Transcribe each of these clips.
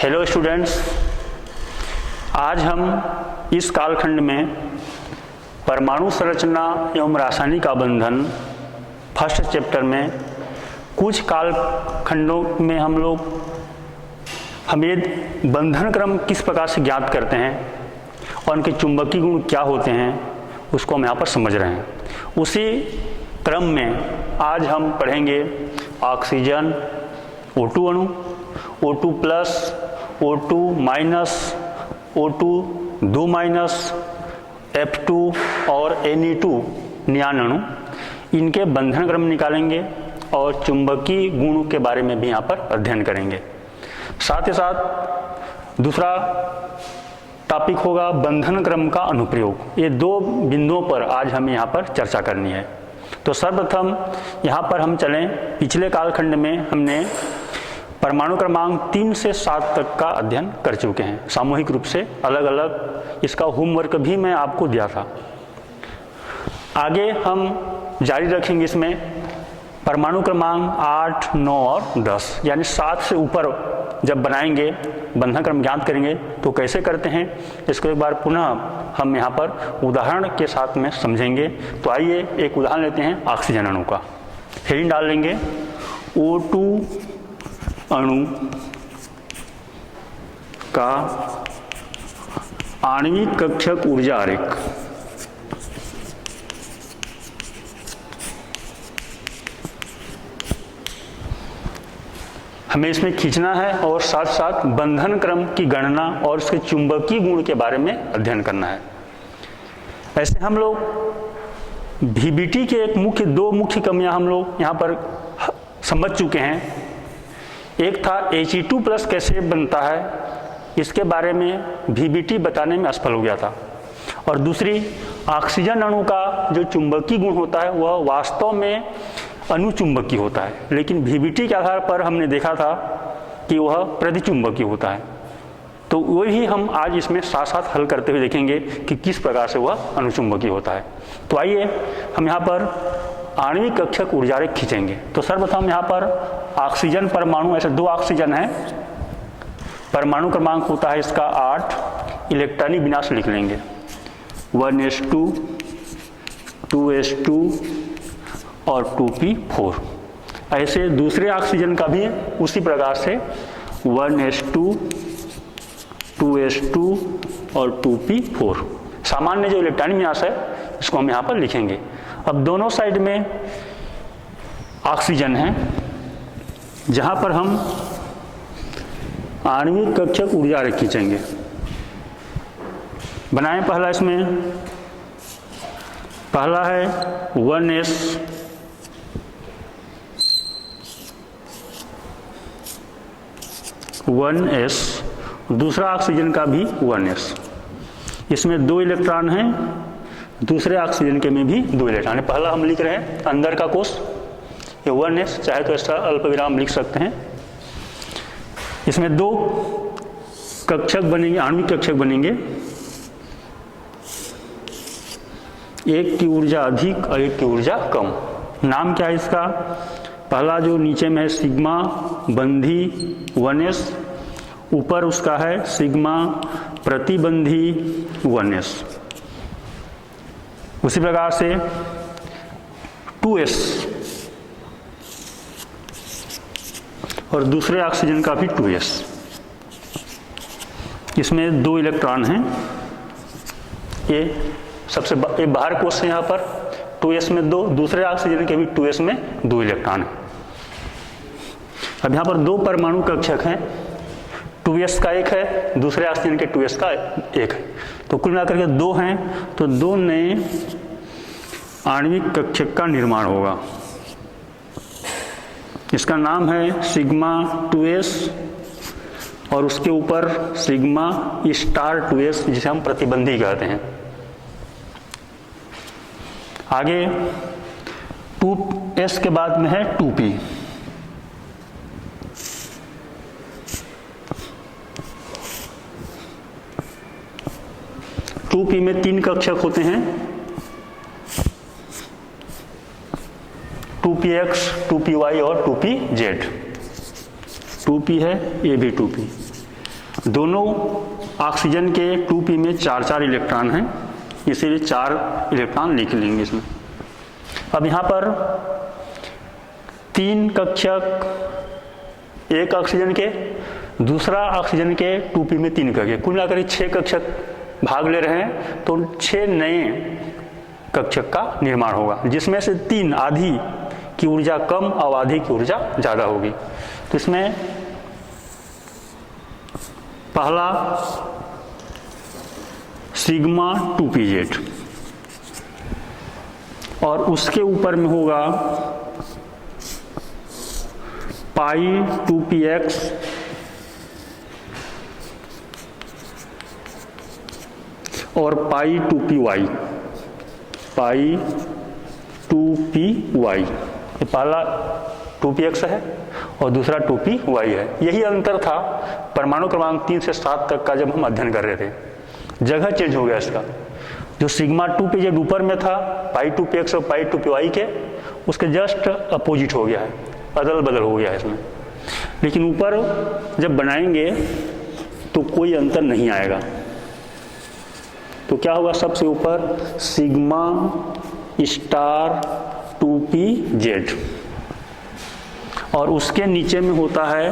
Hello students, आज हम इस कालखंड में परमाणु संरचना एवं रासायनिक आबंधन फर्स्ट चैप्टर में कुछ कालखंडों में हमें बंधन क्रम किस प्रकार से ज्ञात करते हैं और उनके चुंबकीय गुण क्या होते हैं उसको हम यहाँ पर समझ रहे हैं। उसी क्रम में आज हम पढ़ेंगे ऑक्सीजन O2 अणु, O2 plus, O2 minus, O2 2 minus, F2 और Ne2 नियान अणु, इनके बंधन क्रम निकालेंगे और चुंबकीय गुणों के बारे में भी यहाँ पर अध्ययन करेंगे। साथ ही साथ दूसरा टॉपिक होगा बंधन क्रम का अनुप्रयोग। ये दो बिंदुओं पर आज हमें यहाँ पर चर्चा करनी है। तो सर्वप्रथम यहाँ पर हम चलें, पिछले कालखंड में हमने परमाणु क्रमांक 3 से 7 तक का अध्ययन कर चुके हैं सामूहिक रूप से, अलग अलग। इसका होमवर्क भी मैं आपको दिया था। आगे हम जारी रखेंगे इसमें परमाणु क्रमांक 8, 9 और 10, यानी 7 से ऊपर जब बनाएंगे, बंधन क्रम ज्ञात करेंगे तो कैसे करते हैं इसको एक बार पुनः हम यहाँ पर उदाहरण के साथ में समझेंगे। तो आइए एक उदाहरण लेते हैं ऑक्सीजन अणु का। हेडिंग डाल लेंगे O2 अणु का आणविक कक्षक ऊर्जा आरेख। हमें इसमें खींचना है और साथ साथ बंधन क्रम की गणना और उसके चुंबकीय गुण के बारे में अध्ययन करना है। ऐसे हम लोग VBT के दो मुख्य कमियां हम लोग यहाँ पर समझ चुके हैं। एक था He2 प्लस कैसे बनता है, इसके बारे में VBT बताने में असफल हो गया था। और दूसरी, ऑक्सीजन अणु का जो चुंबकीय गुण होता है वह वास्तव में अनुचुंबकीय होता है, लेकिन VBT के आधार पर हमने देखा था कि वह प्रतिचुंबकीय होता है। तो वही हम आज इसमें साथ साथ हल करते हुए देखेंगे कि किस प्रकार से वह अनुचुंबकीय होता है। तो आइए हम यहाँ पर आणविक कक्षक ऊर्जा आरेख खींचेंगे। तो सर्वप्रथम यहाँ पर ऑक्सीजन परमाणु, ऐसे दो ऑक्सीजन है, परमाणु क्रमांक होता है इसका 8, इलेक्ट्रॉनिक विन्यास लिख लेंगे 1s2, 2s2 और 2p4। ऐसे दूसरे ऑक्सीजन का भी उसी प्रकार से 1s2, 2s2 और 2p4। सामान्य जो इलेक्ट्रॉनिक विन्यास है इसको हम यहाँ पर लिखेंगे। अब दोनों साइड में ऑक्सीजन है, जहां पर हम आणविक कक्षक ऊर्जा आरेख खींचेंगे। बनाएं पहला, इसमें पहला है 1s, दूसरा ऑक्सीजन का भी 1s। इसमें 2 इलेक्ट्रॉन हैं, दूसरे ऑक्सीजन के में भी 2 इलेक्ट्रॉन है। पहला हम लिख रहे हैं अंदर का कोष, ये 1s, चाहे तो ऐसा अल्प विराम लिख सकते हैं। इसमें 2 कक्षक बनेंगे, आणविक कक्षक बनेंगे, एक की ऊर्जा अधिक और एक की ऊर्जा कम। नाम क्या है इसका? पहला जो नीचे में है सिग्मा बंधी 1s, ऊपर उसका है सिग्मा प्रतिबंधी 1s। उसी प्रकार से 2s और दूसरे ऑक्सीजन का भी 2s। इसमें 2 इलेक्ट्रॉन हैं, ये सबसे ये बाहर कोष है। यहाँ पर 2s में 2, दूसरे ऑक्सीजन के भी 2s में 2 इलेक्ट्रॉन है। अब यहाँ पर 2 परमाणु कक्षक हैं, 2s का एक है, दूसरे ऑक्सीजन के 2s का एक है। तो कुल मिलाकर के 2 हैं, तो 2 नए आणविक कक्षक का निर्माण होगा। इसका नाम है सिग्मा 2s और उसके ऊपर सिग्मा स्टार 2s, जिसे हम प्रतिबंधी कहते हैं। आगे 2s के बाद में है 2p। टू पी में 3 कक्षक होते हैं, 2px, 2py और 2pz। 2p है, ये भी 2p। दोनों ऑक्सीजन के 2p में 4 इलेक्ट्रॉन हैं, इसीलिए 4 इलेक्ट्रॉन लिख लेंगे इसमें। अब यहाँ पर 3 कक्षक एक ऑक्सीजन के, दूसरा ऑक्सीजन के 2p में 3 कक्षक, कुल मिलाकर 6 कक्षक भाग ले रहे हैं, तो 6 नए कक्षक का निर्माण होगा, जिसमें से 3 आधी की ऊर्जा कम और आधी की ऊर्जा ज़्यादा होगी। तो इसमें पहला सिग्मा 2pz और उसके ऊपर में होगा पाई 2px और पाई 2py, पाई 2py। ये पहला 2px है और दूसरा 2py है। यही अंतर था परमाणु क्रमांक 3 से 7 तक का जब हम अध्ययन कर रहे थे। जगह चेंज हो गया इसका, जो सिग्मा 2pz ऊपर में था पाई 2px और पाई 2py के, उसके जस्ट अपोजिट हो गया है, अदल बदल हो गया है इसमें। लेकिन ऊपर जब बनाएंगे तो कोई अंतर नहीं आएगा। तो क्या होगा, सबसे ऊपर सिग्मा स्टार 2pz और उसके नीचे में होता है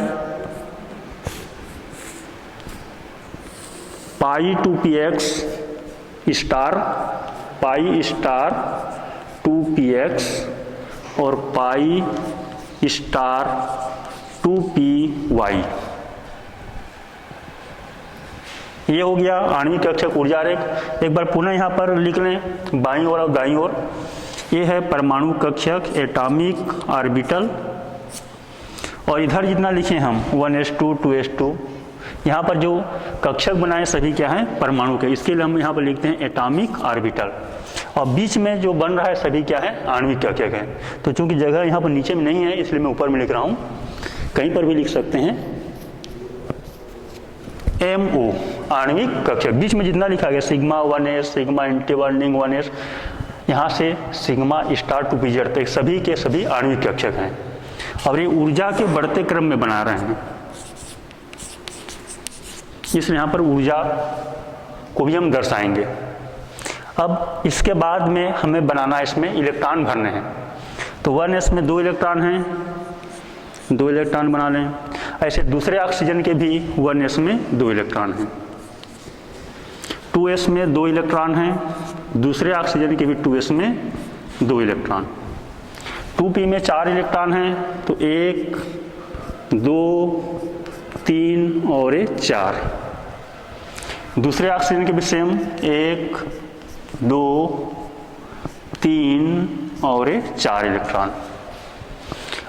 पाई 2px star, pi star 2px और पाई स्टार 2py। ये हो गया आणविक कक्षक ऊर्जा आरेख। एक बार पुनः यहाँ पर लिख लें बाईं ओर और दाईं ओर। ये है परमाणु कक्षक एटॉमिक ऑर्बिटल, और इधर जितना लिखे हम 1s2 2s2, यहाँ पर जो कक्षक बनाए सभी क्या हैं, परमाणु के, इसके लिए हम यहाँ पर लिखते हैं एटॉमिक ऑर्बिटल। और बीच में जो बन रहा है सभी क्या है, आणविक कक्षक है। तो चूंकि जगह यहाँ पर नीचे में नहीं है इसलिए मैं ऊपर में लिख रहा हूँ, कहीं पर भी लिख सकते हैं MO आणविक कक्षक। बीच में जितना लिखा गया sigma 1s, sigma antibonding 1s, यहाँ से सिग्मा स्टार 2pz तक सभी के सभी आणविक कक्षक हैं। और ये ऊर्जा के बढ़ते क्रम में बना रहे हैं, इसलिए यहाँ पर ऊर्जा को भी हम दर्शाएंगे। अब इसके बाद में हमें बनाना, इसमें इलेक्ट्रॉन भरने हैं। तो 1s में 2 इलेक्ट्रॉन हैं, 2 इलेक्ट्रॉन बना लें। ऐसे दूसरे ऑक्सीजन के भी 1s में 2 इलेक्ट्रॉन हैं, 2s में 2 इलेक्ट्रॉन हैं, दूसरे ऑक्सीजन के भी 2s में 2 इलेक्ट्रॉन। 2p में 4 इलेक्ट्रॉन हैं, तो 1 2 3 और 4। दूसरे ऑक्सीजन के भी सेम 1 2 3 और 4 इलेक्ट्रॉन।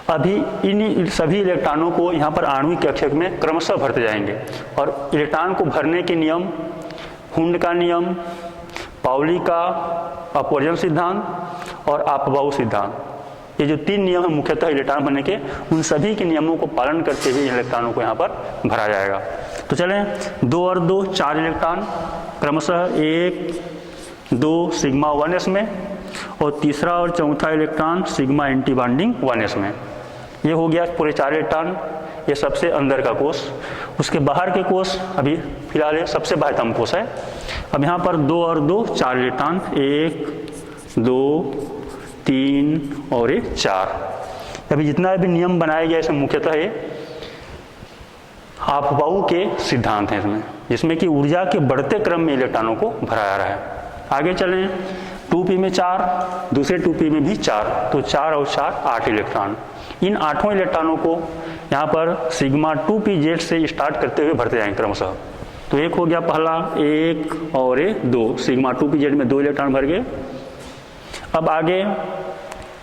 अभी इन सभी इलेक्ट्रॉनों को यहाँ पर आणविक कक्षक में क्रमशः भरते जाएंगे। और इलेक्ट्रॉन को भरने के नियम हुंड का नियम, पाउली का अपवर्जन सिद्धांत और अपबाऊ सिद्धांत, ये जो 3 नियम है मुख्यतः इलेक्ट्रॉन भरने के, उन सभी के नियमों को पालन करते हुए इलेक्ट्रॉनों को यहाँ पर भरा जाएगा। तो चलें 2 और 2 4 इलेक्ट्रॉन क्रमशः 1 2 सिग्मा 1s में और तीसरा और चौथा इलेक्ट्रॉन सिग्मा एंटीबॉन्डिंग 1s में। ये हो गया पूरे 4 इलेक्ट्रॉन। ये सबसे अंदर का कोष। उसके बाहर के कोष अभी फिलहाल ये सबसे बाह्यतम कोष है। अब यहाँ पर 2 और 2 4 इलेक्ट्रॉन 1 2 3 और 4। अभी जितना भी नियम बनाया गया इसमें मुख्यतः ये अपबाऊ के सिद्धांत हैं इसमें, जिसमें कि ऊर्जा के बढ़ते क्रम में इलेक्ट्रॉनों को भरा जा रहा है। आगे चलें 2p में 4, दूसरे 2p में भी 4, तो 4 और 4 8 इलेक्ट्रॉन। इन 8 इलेक्ट्रॉनों को यहाँ पर सिग्मा 2pz से स्टार्ट करते हुए भरते जाएंगे क्रमशः। तो एक हो गया पहला 1 और 2, सिग्मा 2pz में 2 इलेक्ट्रॉन भर गए। अब आगे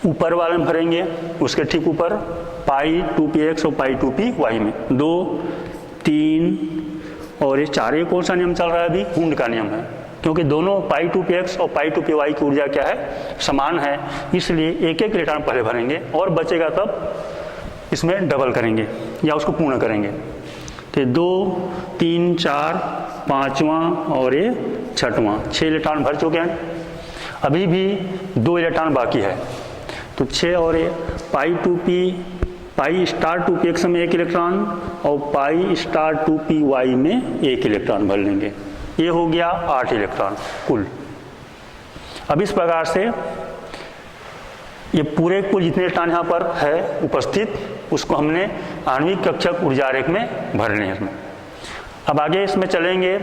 ऊपर वाले में भरेंगे, उसके ठीक ऊपर पाई 2px और पाई 2py में 2 3 और 4। ये कौन सा नियम चल रहा है अभी? हुंड का नियम है, क्योंकि दोनों पाई 2px और पाई 2py की ऊर्जा क्या है? समान है, इसलिए एक एक इलेक्ट्रॉन पहले भरेंगे और बचेगा तब इसमें डबल करेंगे या उसको पूर्ण करेंगे। तो 2 3 4 5वां और ये 6वां, 6 इलेक्ट्रॉन भर चुके हैं। अभी भी 2 इलेक्ट्रॉन बाकी है, तो 6 और ये पाई 2p पाई स्टार 2px में 1 इलेक्ट्रॉन और पाई स्टार 2py में 1 इलेक्ट्रॉन भर लेंगे। ये हो गया 8 इलेक्ट्रॉन कुल। अब इस प्रकार से ये पूरे कुल जितने इलेक्ट्रॉन यहाँ पर है उपस्थित, उसको हमने आणविक कक्षक ऊर्जा आरेख में भरने हैं इसमें। अब आगे इसमें चलेंगे,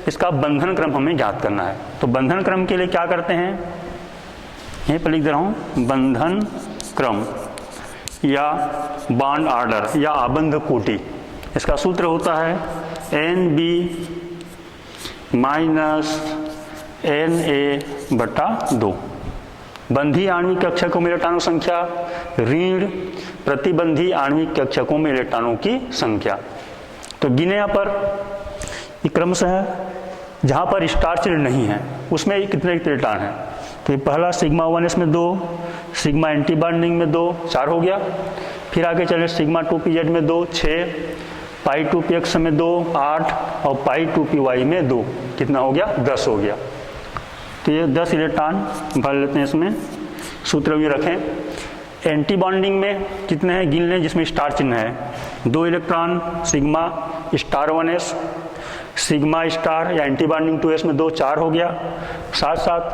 इसका बंधन क्रम हमें ज्ञात करना है। तो बंधन क्रम के लिए क्या करते हैं, यहीं पर लिख दे रहा हूँ, बंधन क्रम या बॉन्ड ऑर्डर या आबंध कोटि। इसका सूत्र होता है NB - NA/2। बंधी आणविक कक्षकों में इलेक्ट्रॉनों की संख्या ऋण प्रतिबंधी आणविक कक्षकों में इलेक्ट्रॉनों की संख्या। तो गिने यहाँ पर क्रमशः जहाँ पर स्टार चिन्ह नहीं है उसमें कितने इलेक्ट्रॉन हैं। तो ये पहला सिग्मा 1s में 2, सिग्मा एंटी बॉन्डिंग में 2, 4 हो गया। फिर आगे चले सिग्मा 2pz में 2, 6, पाई 2px में 2, 8 और पाई 2py में 2, कितना हो गया, 10 हो गया। तो ये 10 इलेक्ट्रॉन भर लेते हैं इसमें, सूत्र भी रखें। एंटी बॉन्डिंग में कितने हैं गिन लें, जिसमें स्टार चिन्ह है, 2 electron sigma star 1s, sigma star या एंटी बॉन्डिंग 2s में 2, 4 हो गया। साथ साथ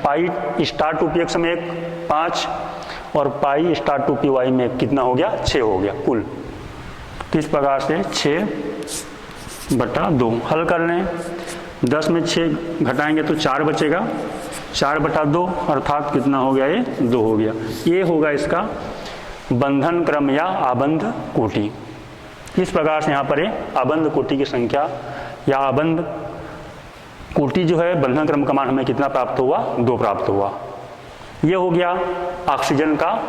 पाई स्टार 2px में 1, 5 और पाई स्टार 2py में कितना हो गया, 6 हो गया कुल। तो इस प्रकार से 6/2 हल कर लें। 10 में 6 घटाएंगे तो 4 बचेगा, 4/2 अर्थात कितना हो गया, ये 2 हो गया। ये होगा इसका बंधन क्रम या आबंध कोटि। इस प्रकार से यहाँ पर आबंध कोटि की संख्या या आबंध कोटि जो है बंधन क्रम का मान हमें कितना प्राप्त हुआ, 2 प्राप्त हुआ। ये हो गया ऑक्सीजन का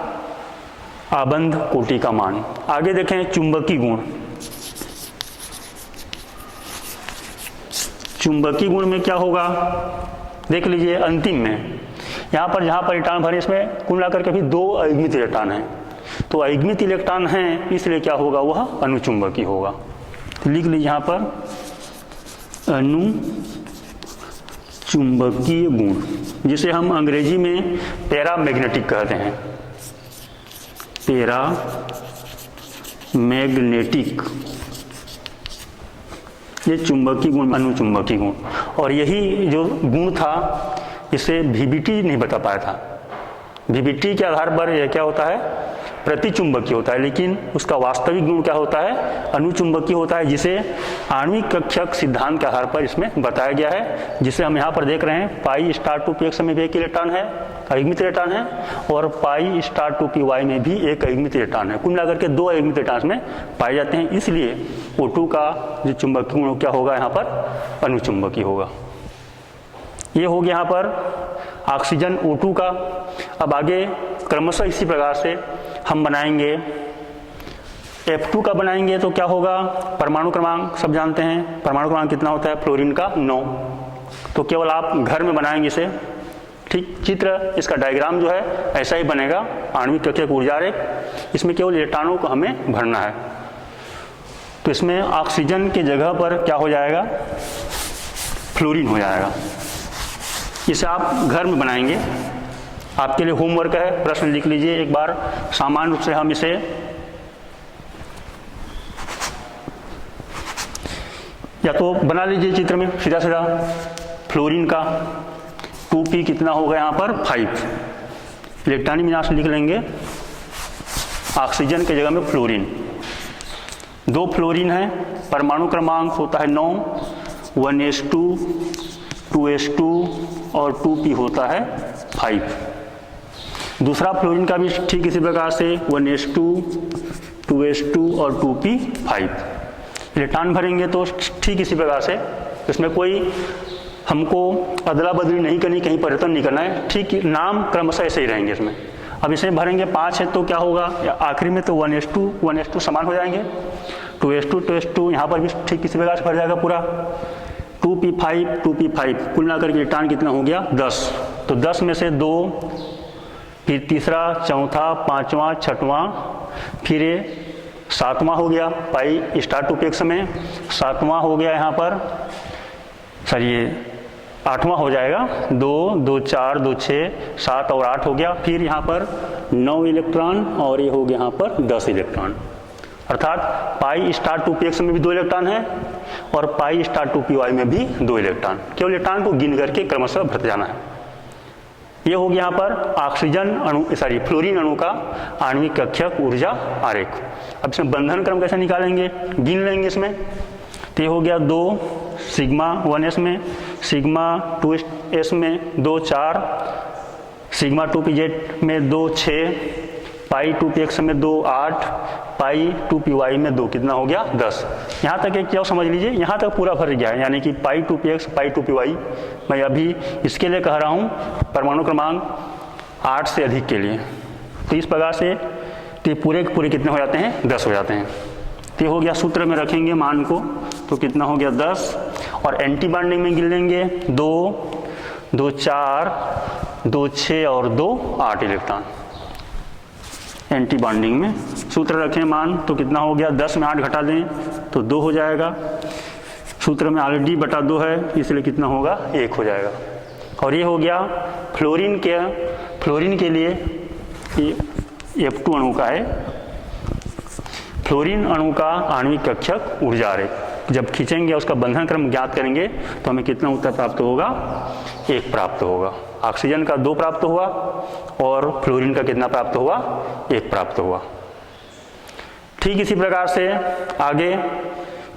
आबंध कोटि का मान। आगे देखें चुंबकीय गुण। चुंबकीय गुण में क्या होगा, देख लीजिए अंतिम में यहाँ पर जहाँ पर इलेक्ट्रॉन भरे इसमें कुल मिलाकर के भी 2 अयुग्मित इलेक्ट्रॉन हैं। तो अयुग्मित इलेक्ट्रॉन हैं इसलिए क्या होगा, वह अनुचुंबकीय होगा। तो लिख लीजिए यहाँ पर अनुचुंबकीय गुण, जिसे हम अंग्रेजी में पैरामैग्नेटिक कहते हैं, पैरामैग्नेटिक। ये चुंबकीय गुण, अनुचुंबकीय गुण। और यही जो गुण था इसे VBT नहीं बता पाया था। VBT के आधार पर यह क्या होता है, प्रतिचुंबकीय होता है, लेकिन उसका वास्तविक गुण क्या होता है, अनुचुंबकीय होता है, जिसे आणविक कक्षक सिद्धांत के आधार पर इसमें बताया गया है। जिसे हम यहाँ पर देख रहे हैं, पाई स्टार 2px में भी 1 इलेक्ट्रॉन है, अयुग्मित इलेक्ट्रॉन है, और पाई स्टार 2py में भी 1 अयुग्मित इलेक्ट्रॉन है। कुल मिलाकर के 2 अयुग्मित इलेक्ट्रॉन में पाए जाते हैं। इसलिए O2 का जो चुंबकीय गुण क्या होगा, यहाँ पर अनुचुंबकीय होगा। ये हो गया यहाँ पर ऑक्सीजन O2 का। अब आगे क्रमशः इसी प्रकार से हम बनाएंगे F2 का बनाएंगे तो क्या होगा, परमाणु क्रमांक सब जानते हैं, परमाणु क्रमांक कितना होता है, फ्लोरीन का 9। तो केवल आप घर में बनाएंगे इसे, ठीक। चित्र इसका डायग्राम जो है ऐसा ही बनेगा, आणविक कक्षक ऊर्जा आरेख। इसमें केवल इलेक्ट्रॉनों को हमें भरना है। तो इसमें ऑक्सीजन की जगह पर क्या हो जाएगा, फ्लोरीन हो जाएगा। इसे आप घर में बनाएंगे, आपके लिए होमवर्क है, प्रश्न लिख लीजिए एक बार। सामान्य रूप से हम इसे या तो बना लीजिए चित्र में सीधा सीधा, फ्लोरीन का 2p कितना होगा यहाँ पर 5, इलेक्ट्रॉनिक विन्यास लिख लेंगे, ऑक्सीजन की जगह में फ्लोरीन। 2 फ्लोरीन है, परमाणु क्रमांक होता है 9, 1s2, 2s2 और 2p होता है 5। दूसरा फ्लोरीन का भी ठीक इसी प्रकार से 1s2, 2s2 और 2p 5 इलेक्ट्रॉन भरेंगे। तो ठीक इसी प्रकार से इसमें कोई हमको अदला बदली नहीं करनी, कहीं परिवर्तन नहीं करना है, ठीक नाम क्रमशः ऐसे ही रहेंगे इसमें। अब इसे भरेंगे 5 है तो क्या होगा, आखिरी में तो 1s2 समान हो जाएंगे, 2s2 यहाँ पर भी ठीक इसी प्रकार से भर जाएगा पूरा, 2p5 कुल मिलाकर के इलेक्ट्रॉन कितना हो गया 10। तो 10 में से 2, फिर तीसरा, चौथा, पांचवा, छठवां, फिर 7वां हो गया पाई स्टार 2px में, 7वां हो गया यहाँ पर, सर ये 8वां हो जाएगा, 2 2 4 2 6 7 और 8 हो गया। फिर यहाँ पर 9 इलेक्ट्रॉन और ये हो गया यहाँ पर 10 इलेक्ट्रॉन। अर्थात पाई स्टार 2px में भी 2 इलेक्ट्रॉन है और पाई स्टार 2py में भी 2 इलेक्ट्रॉन। केवल इलेक्ट्रॉन को गिन करके क्रमशः भरते जाना है। ये हो गया यहाँ पर ऑक्सीजन अणु फ्लोरीन अणु का आणविक कक्षक ऊर्जा आरेख। अब इसमें बंधन क्रम कैसे निकालेंगे, गिन लेंगे इसमें। तो ये हो गया 2 सिग्मा 1s में, सिग्मा 2s में 2 4, सिग्मा 2pz में 2 6, पाई 2px में 2 8, पाई 2py में 2, कितना हो गया 10। यहाँ तक एक क्या समझ लीजिए, यहाँ तक पूरा भर गया है, यानी कि पाई 2px पाई 2py मैं अभी इसके लिए कह रहा हूँ परमाणु क्रमांक 8 से अधिक के लिए। तो इस प्रकार से तो पूरे के पूरे कितने हो जाते हैं, 10 हो जाते हैं। तो ये हो गया, सूत्र में रखेंगे मान को, तो कितना हो गया 10। और एंटी बॉन्डिंग में गिन लेंगे 2 2 4 2 6 और 2 8 इलेक्ट्रॉन। एंटी बॉन्डिंग में सूत्र रखें मान, तो कितना हो गया, 10 में 8 घटा दें तो 2 हो जाएगा। सूत्र में ऑलरेडी बटा 2 है, इसलिए कितना होगा, 1 हो जाएगा। और ये हो गया फ्लोरीन के लिए ये F2 अणु का है, फ्लोरीन अणु का आणविक कक्षक ऊर्जा आरेख। जब खींचेंगे उसका बंधन क्रम ज्ञात करेंगे तो हमें कितना उत्तर प्राप्त होगा, 1 प्राप्त होगा। ऑक्सीजन का 2 प्राप्त हुआ और फ्लोरीन का कितना प्राप्त हुआ, 1 प्राप्त हुआ। ठीक इसी प्रकार से आगे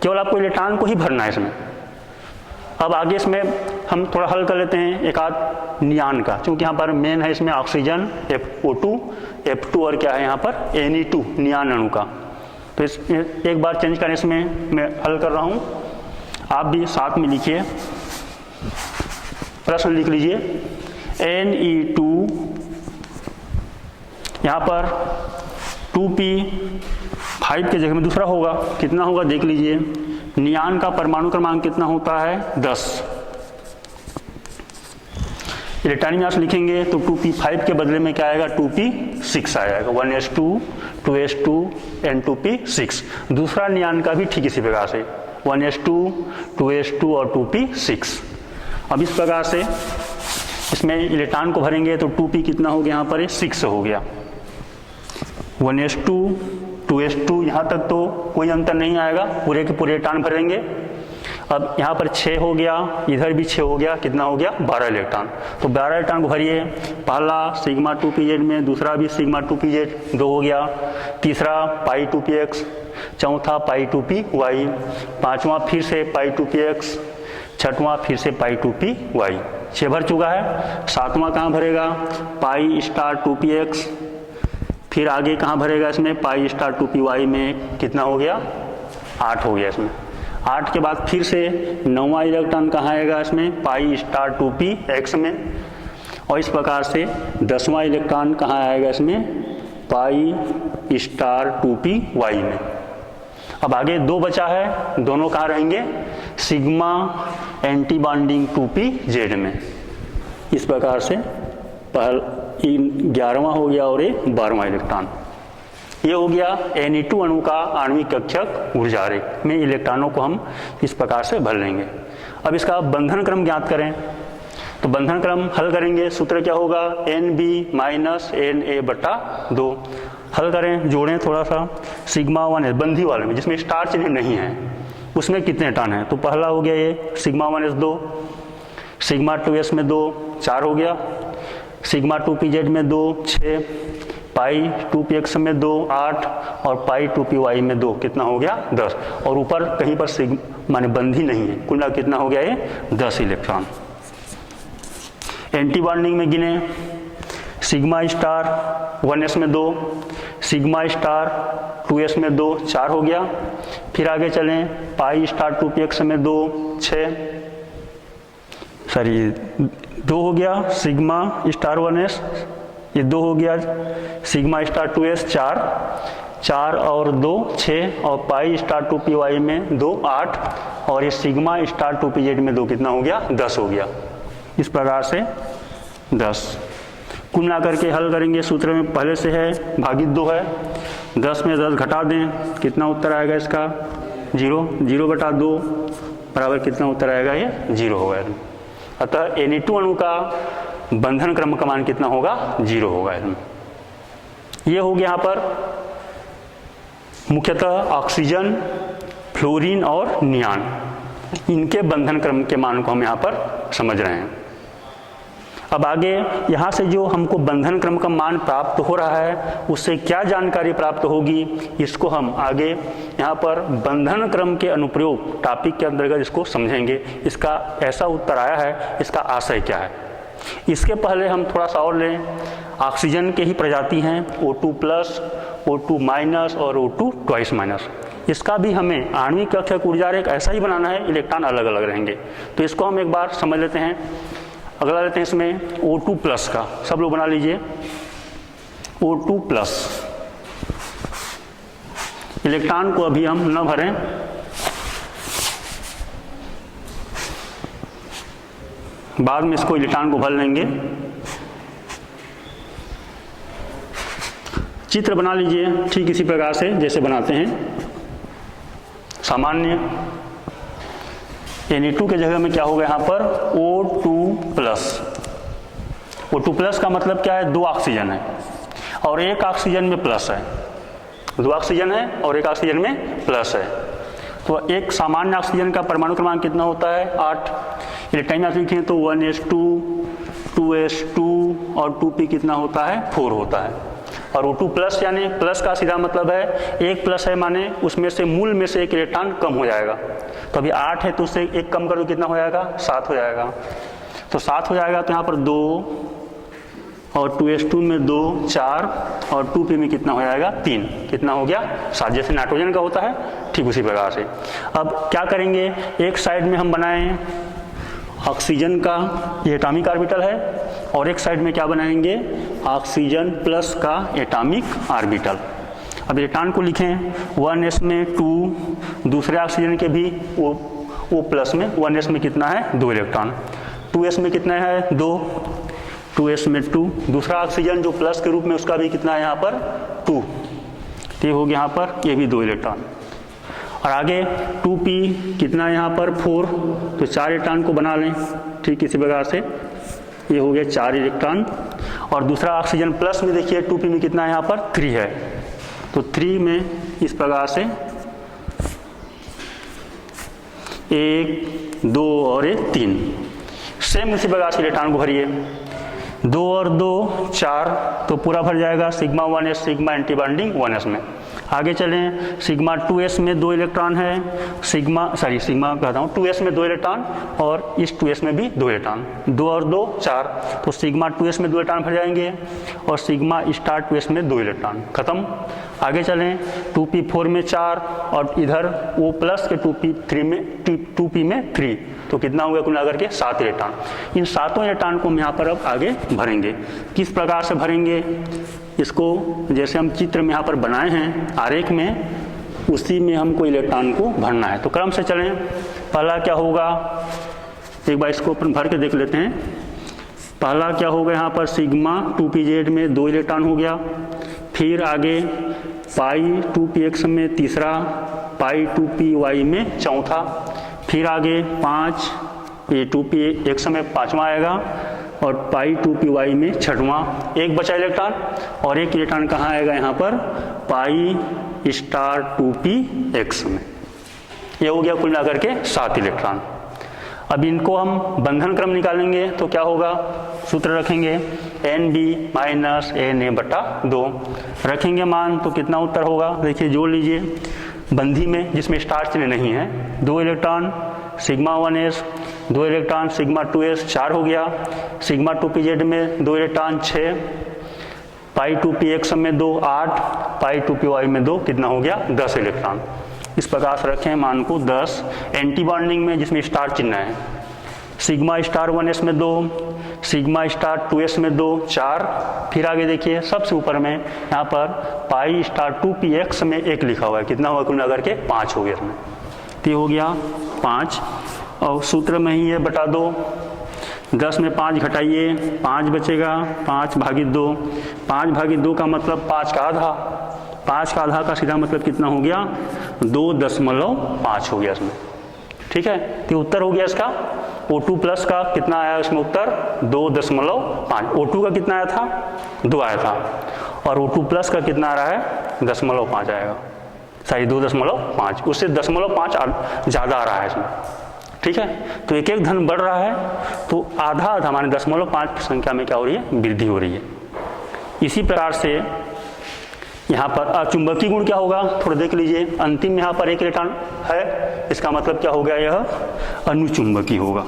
केवल आपको इलेक्ट्रॉन को ही भरना है इसमें। अब आगे इसमें हम थोड़ा हल कर लेते हैं एक आध नियान का, क्योंकि यहाँ पर मेन है इसमें ऑक्सीजन F2 और क्या है यहाँ पर Ne2 नियान अणु का। तो इसमें एक बार चेंज करें, इसमें मैं हल कर रहा हूँ, आप भी साथ में लिखिए, प्रश्न लिख लीजिए। Ne2 यहाँ पर 2p5 के जगह में दूसरा होगा, कितना होगा देख लीजिए। नियान का परमाणु क्रमांक कितना होता है, 10। इलेक्ट्रॉनिक मास लिखेंगे तो 2p5 के बदले में क्या आएगा, 2p6 आएगा, 1s2 2s2 and 2p6। दूसरा नियान का भी ठीक इसी प्रकार से 1s2 2s2 और 2p6। अब इस प्रकार से इसमें इलेक्ट्रॉन को भरेंगे तो 2p कितना हो गया, यहाँ पर 6 हो गया, 1s2 2s2 यहाँ तक तो कोई अंतर नहीं आएगा, पूरे के पूरे इलेक्ट्रॉन भरेंगे। अब यहाँ पर 6 हो गया, इधर भी 6 हो गया, कितना हो गया, 12 इलेक्ट्रॉन। तो 12 इलेक्ट्रॉन को भरिए, पहला सिग्मा 2pz में, दूसरा भी सिग्मा 2pz 2 हो गया, तीसरा पाई 2px, चौथा पाई 2py, पांचवा फिर से पाई 2px, छठवां फिर से पाई 2py, 6 भर चुका है। सातवां कहाँ भरेगा, पाई स्टार 2px, फिर आगे कहाँ भरेगा इसमें, पाई स्टार 2py में, कितना हो गया, 8 हो गया इसमें। 8 के बाद फिर से 9वां इलेक्ट्रॉन कहाँ आएगा इसमें, पाई स्टार 2px में, और इस प्रकार से 10वां इलेक्ट्रॉन कहाँ आएगा इसमें, पाई स्टार 2py में। अब आगे 2 बचा है, दोनों कहाँ रहेंगे, सिग्मा एंटी बॉन्डिंग 2pz में। इस प्रकार से 11वां हो गया और 12वां इलेक्ट्रॉन। ये हो गया Ne2 अणु का आणविक कक्षक ऊर्जा आरेख में इलेक्ट्रॉनों को हम इस प्रकार से भर लेंगे। अब इसका बंधन क्रम ज्ञात करें, तो बंधन क्रम हल करेंगे, सूत्र क्या होगा, Nb माइनस Na/2। हल करें, जोड़ें थोड़ा सा, सिग्मा 1s बंधी वाले में जिसमें स्टार चिन्ह नहीं है उसमें कितने इलेक्ट्रॉन है, तो पहला हो गया ये सिग्मा 1s 2, सिग्मा 2s में 2 4 हो गया, सिग्मा 2pz में 2 6, पाई 2px में 2 8 और पाई 2py में 2, कितना हो गया 10। और ऊपर कहीं पर सिग्मा माने बंधी नहीं है, कुल कितना हो गया ये 10 इलेक्ट्रॉन। एंटी बॉन्डिंग में गिने, सिग्मा स्टार 1s में 2, सिग्मा स्टार 2s में 2 4 हो गया। फिर आगे चलें, पाई स्टार 2px में 2 6, सॉरी 2 हो गया, सिग्मा स्टार 1s ये 2 हो गया, सिग्मा स्टार 2s 4 और 2 6 और पाई स्टार 2py में 2 8 और ये सिग्मा स्टार 2pz में 2, कितना हो गया 10 हो गया। इस प्रकार से 10 कुल मिला करके हल करेंगे, सूत्र में पहले से है भागित 2 है, 10 में 10 घटा दें, कितना उत्तर आएगा इसका 0, 0/2 बराबर कितना उत्तर आएगा, ये 0 होगा। अतः Na2 अणु का बंधन क्रम का मान कितना होगा? 0 होगा इसमें। ये हो गया यहाँ पर मुख्यतः ऑक्सीजन, फ्लोरीन और नियान, इनके बंधन क्रम के मान को हम यहाँ पर समझ रहे हैं। अब आगे यहाँ से जो हमको बंधन क्रम का मान प्राप्त हो रहा है उससे क्या जानकारी प्राप्त होगी, इसको हम आगे यहाँ पर बंधन क्रम के अनुप्रयोग टॉपिक के अंतर्गत इसको समझेंगे। इसका ऐसा उत्तर आया है, इसका आशय क्या है। इसके पहले हम थोड़ा सा और लें। ऑक्सीजन के ही प्रजाति हैं O2+, O2- और O2 ट्वाइस माइनस। इसका भी हमें आणविक कक्षक ऊर्जा रेख ऐसा ही बनाना है, इलेक्ट्रॉन अलग अलग रहेंगे। तो इसको हम एक बार समझ लेते हैं। अगला लेते हैं इसमें O2+ का, सब लोग बना लीजिए। O2+, इलेक्ट्रॉन को अभी हम न भरें, बाद में इसको इलेक्ट्रॉन को भर लेंगे। चित्र बना लीजिए ठीक इसी प्रकार से जैसे बनाते हैं सामान्य। Na2 के जगह में क्या होगा यहाँ पर? O2+। O2+ का मतलब क्या है? 2 ऑक्सीजन है और एक ऑक्सीजन में प्लस है। 2 ऑक्सीजन है और एक ऑक्सीजन में प्लस है। तो एक सामान्य ऑक्सीजन का परमाणु क्रमांक कितना होता है? 8। इलेक्ट्रॉन में लिखें तो 1s2, 2s2 और 2p कितना होता है? 4 होता है। और O2+ यानी प्लस का सीधा मतलब है एक प्लस है माने उसमें से मूल में से एक इलेक्ट्रॉन कम हो जाएगा। तो अभी 8 है तो उससे एक कम कर दो, कितना हो जाएगा? 7 हो जाएगा। तो 7 हो जाएगा तो यहाँ पर 2 और 2s2 में 2 4 और 2p में कितना हो जाएगा? 3। कितना हो गया? 7। जैसे नाइट्रोजन का होता है ठीक उसी प्रकार से। अब क्या करेंगे, एक साइड में हम बनाएं ऑक्सीजन का ये एटॉमिक ऑर्बिटल है और एक साइड में क्या बनाएंगे? ऑक्सीजन प्लस का एटॉमिक ऑर्बिटल। अब इलेक्ट्रॉन को लिखें 1s में 2, दूसरे ऑक्सीजन के भी O+ में 1s में कितना है? 2 इलेक्ट्रॉन। 2s में कितना है? 2, 2s में 2, दूसरा ऑक्सीजन जो प्लस के रूप में उसका भी कितना है यहाँ पर? 2। ये हो गया यहाँ पर, ये भी 2 इलेक्ट्रॉन। और आगे 2p कितना है यहाँ पर? 4। तो 4 इलेक्ट्रॉन को बना लें ठीक इसी प्रकार से। ये हो गया 4 इलेक्ट्रॉन। और दूसरा ऑक्सीजन प्लस में देखिए 2p में कितना है यहाँ पर? 3 है। तो 3 में इस प्रकार से 1 2 और 3 सेम इसी प्रकार से इलेक्ट्रॉन को भरिए। 2 और 2 4 तो पूरा भर जाएगा sigma 1s sigma anti bonding 1s में। आगे चलें, सिग्मा 2s में 2 इलेक्ट्रॉन है, सिग्मा कहता हूँ 2s में 2 इलेक्ट्रॉन और इस 2s में भी 2 इलेक्ट्रॉन। 2 और 2 4 तो सिग्मा 2s में 2 इलेक्ट्रॉन भर जाएंगे और सिग्मा स्टार 2s में 2 इलेक्ट्रॉन। खत्म। आगे चलें, 2p4 में 4 और इधर O+ के 2p में 3 तो कितना होगा कुल मिलाकर के? 7 इलेक्ट्रॉन। इन 7 इलेक्ट्रॉन को हम यहाँ पर अब आगे भरेंगे। किस प्रकार से भरेंगे इसको, जैसे हम चित्र में यहाँ पर बनाए हैं आरेख में, उसी में हमको इलेक्ट्रॉन को भरना है। तो क्रम से चलें। पहला क्या होगा, एक बार इसको भर के देख लेते हैं। पहला क्या होगा यहाँ पर? सिग्मा 2pz में 2 इलेक्ट्रॉन हो गया। फिर आगे पाई 2px में तीसरा, पाई 2py में चौथा। फिर आगे 5 ये 2px में 5वां आएगा और पाई 2py में 6वां। एक बचा इलेक्ट्रॉन और एक इलेक्ट्रॉन कहाँ आएगा यहाँ पर? पाई स्टार 2px में। ये हो गया कुल मिलाकर के 7 इलेक्ट्रॉन। अब इनको हम बंधन क्रम निकालेंगे तो क्या होगा? सूत्र रखेंगे Nb माइनस Na/2 रखेंगे मान तो कितना उत्तर होगा? देखिए जोड़ लीजिए बंधी में जिसमें स्टार चिन्ह नहीं है। 2 electron sigma 1s, 2 electron sigma 2s 4 हो गया। सिग्मा 2pz में 2 इलेक्ट्रॉन 6, पाई 2px में 2 8, पाई 2py में 2 कितना हो गया? 10 इलेक्ट्रॉन। इस प्रकार से रखें मान को 10। एंटी बॉन्डिंग में जिसमें स्टार चिन्ह है, सिग्मा स्टार 1s में 2, सिग्मा स्टार 2s में 2 4। फिर आगे देखिए सबसे ऊपर में यहाँ पर पाई स्टार 2px में 1 लिखा हुआ है। कितना हुआ कुल मिलाकर के? 5 हो गया इसमें। तो हो गया 5 और सूत्र में ही है बटा 2। 10 में 5 घटाइए 5 बचेगा, 5/2। 5/2 का मतलब 5 का आधा। 5 का आधा का सीधा मतलब कितना हो गया? 2.5 हो गया इसमें। ठीक है, तो उत्तर हो गया इसका O2 प्लस का कितना आया इसमें उत्तर 2.5। O2 का कितना आया था 2 आया था, और O2 प्लस का कितना आ रहा है 0.5 आएगा, सही 2.5, उससे 0.5 ज़्यादा आ रहा है इसमें। ठीक है, तो एक एक धन बढ़ रहा है, तो आधा आधा माने 0.5 की संख्या में क्या हो रही है, वृद्धि हो रही है। इसी प्रकार से यहाँ पर अचुंबकीय गुण क्या होगा, थोड़ा देख लीजिए। अंतिम यहाँ पर एक इलेक्ट्रॉन है, इसका मतलब क्या हो गया, यह अनुचुंबकीय होगा,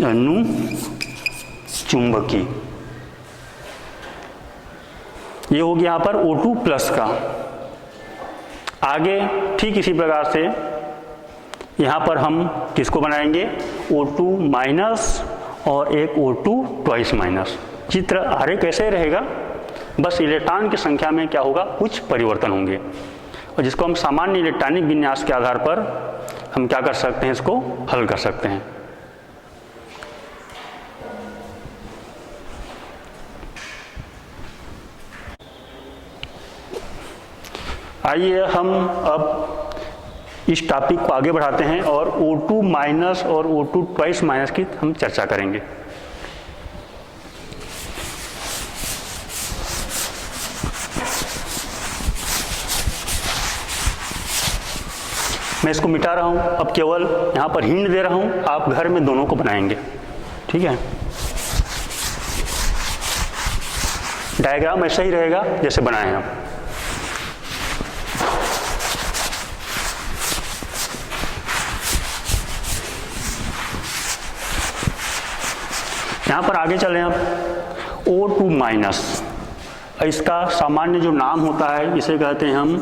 अनुचुंबकीय। ये हो गया यहाँ पर O2 प्लस का। आगे ठीक इसी प्रकार से यहाँ पर हम किसको बनाएंगे, O2 माइनस और एक O2 ट्वाइस माइनस। चित्र आरे कैसे रहेगा, बस इलेक्ट्रॉन की संख्या में क्या होगा, कुछ परिवर्तन होंगे, और जिसको हम सामान्य इलेक्ट्रॉनिक विन्यास के आधार पर हम क्या कर सकते हैं, इसको हल कर सकते हैं। आइए हम अब इस टॉपिक को आगे बढ़ाते हैं और O2 माइनस और O2 ट्वाइस माइनस की हम चर्चा करेंगे। मैं इसको मिटा रहा हूं, अब केवल यहां पर हिंट दे रहा हूं, आप घर में दोनों को बनाएंगे। ठीक है, डायग्राम ऐसा ही रहेगा जैसे बनाए हैं हम। यहां पर आगे चलें अब, O2 माइनस, इसका सामान्य जो नाम होता है इसे कहते हैं हम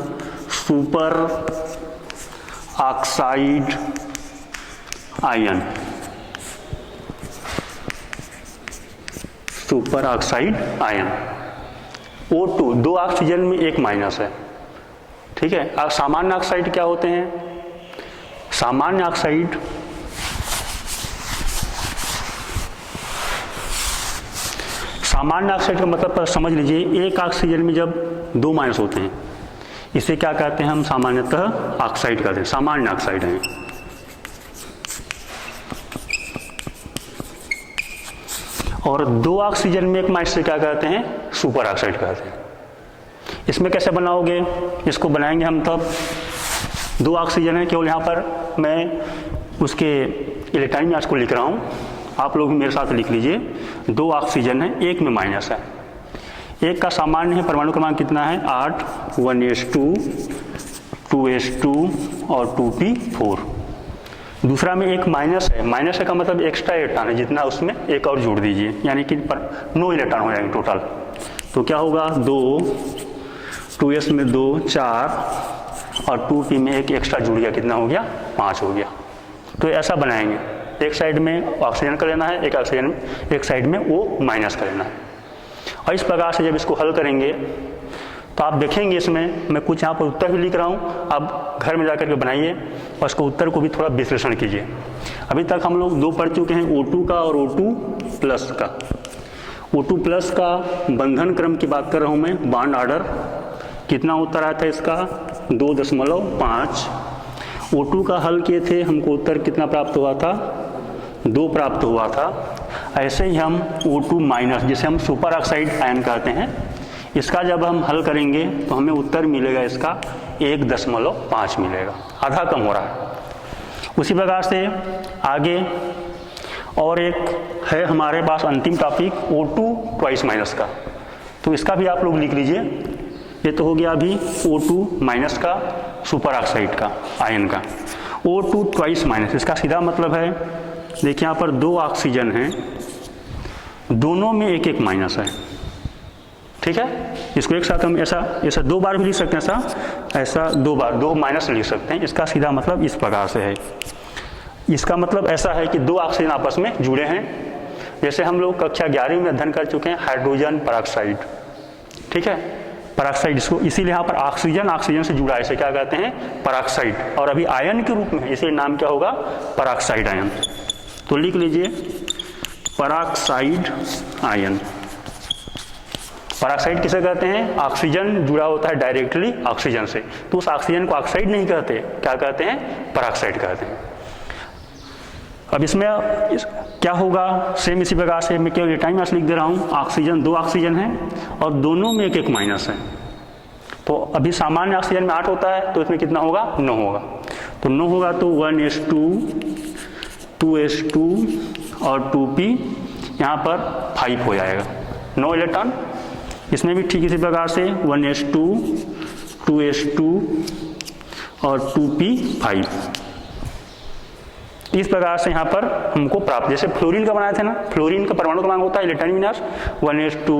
super oxide ion, super oxide ion. O2 दो ऑक्सीजन में एक माइनस है। ठीक है, अब सामान्य ऑक्साइड क्या होते हैं, सामान्य ऑक्साइड का मतलब समझ लीजिए, एक ऑक्सीजन में जब दो माइनस होते हैं इसे क्या कहते हैं हम, सामान्यतः ऑक्साइड कहते हैं, सामान्य ऑक्साइड है। और दो ऑक्सीजन में एक माइनस से क्या कहते हैं, सुपर ऑक्साइड कहते हैं। इसमें कैसे बनाओगे, इसको बनाएंगे हम तब, दो ऑक्सीजन है, केवल यहाँ पर मैं उसके इलेक्ट्रॉनिक विन्यास को लिख रहा हूँ, आप लोग मेरे साथ लिख लीजिए। दो ऑक्सीजन है, एक में माइनस है, एक का सामान्य है, परमाणु क्रमांक कितना है 8, 1s2, 2s2 और 2p4। दूसरा में एक माइनस है, माइनस है का मतलब एक्स्ट्रा इलेक्ट्रॉन है, जितना उसमें एक और जोड़ दीजिए, यानी कि 9 इलेक्ट्रॉन हो जाएंगे टोटल। तो क्या होगा 2, 2s में 2, 4 और 2p में एक एक्स्ट्रा जुड़ गया, कितना हो गया 5 हो गया। तो ऐसा बनाएंगे, एक साइड में ऑक्सीजन का लेना है, एक साइड में O माइनस का लेना है। और इस प्रकार से जब इसको हल करेंगे तो आप देखेंगे, इसमें मैं कुछ यहाँ पर उत्तर भी लिख रहा हूँ, आप घर में जाकर के बनाइए और इसको उत्तर को भी थोड़ा विश्लेषण कीजिए। अभी तक हम लोग दो पढ़ चुके हैं, O2 का और O2 प्लस का। O2 प्लस का बंधन क्रम की बात कर रहा हूँ मैं, बॉन्ड ऑर्डर कितना उत्तर आया था इसका 2.5। O2 का हल किए थे, हमको उत्तर कितना प्राप्त हुआ था 2 प्राप्त हुआ था। ऐसे ही हम O2 माइनस, जिसे हम सुपर ऑक्साइड आयन कहते हैं, इसका जब हम हल करेंगे तो हमें उत्तर मिलेगा इसका 1.5 मिलेगा, आधा कम हो रहा है। उसी प्रकार से आगे और एक है हमारे पास अंतिम टॉपिक O2 ट्वाइस माइनस का, तो इसका भी आप लोग लिख लीजिए। ये तो हो गया अभी O2 माइनस का, सुपर ऑक्साइड का आयन का। O2 ट्वाइस माइनस, इसका सीधा मतलब है, देखिए यहाँ पर दो ऑक्सीजन हैं, दोनों में एक एक माइनस है। ठीक है, इसको एक साथ हम ऐसा 2 बार भी लिख सकते हैं, ऐसा 2 बार 2 माइनस लिख सकते हैं। इसका सीधा मतलब इस प्रकार से है, इसका मतलब ऐसा है कि दो ऑक्सीजन आपस में जुड़े हैं, जैसे हम लोग कक्षा 11वीं में अध्ययन कर चुके हैं हाइड्रोजन परऑक्साइड। ठीक है, परऑक्साइड, इसको इसीलिए यहाँ पर ऑक्सीजन से जुड़ा है, इसे क्या कहते हैं परऑक्साइड, और अभी आयन के रूप में है, इसलिए नाम क्या होगा परऑक्साइड आयन। तो लिख लीजिए परऑक्साइड आयन। परऑक्साइड किसे कहते हैं, ऑक्सीजन जुड़ा होता है डायरेक्टली ऑक्सीजन से, तो उस ऑक्सीजन को ऑक्साइड नहीं कहते, क्या कहते हैं परऑक्साइड कहते हैं। अब इसमें क्या होगा, सेम इसी प्रकार से मैं केवल टाइम मास लिख दे रहा हूँ। ऑक्सीजन 2 ऑक्सीजन है और दोनों में 1 माइनस है। तो अभी सामान्य ऑक्सीजन में 8 होता है, तो इसमें कितना होगा, 9 होगा। तो 9 होगा तो 1s2 2s2 और 2p यहाँ पर 5 हो जाएगा, 9 इलेक्ट्रॉन। इसमें भी ठीक इसी प्रकार से 1s2 2s2 और 2p5। इस प्रकार से यहाँ पर हमको प्राप्त, जैसे फ्लोरीन का बनाए थे ना, फ्लोरीन का परमाणु क्रमांक होता है इलेक्ट्रॉनिक विन्यास 1s2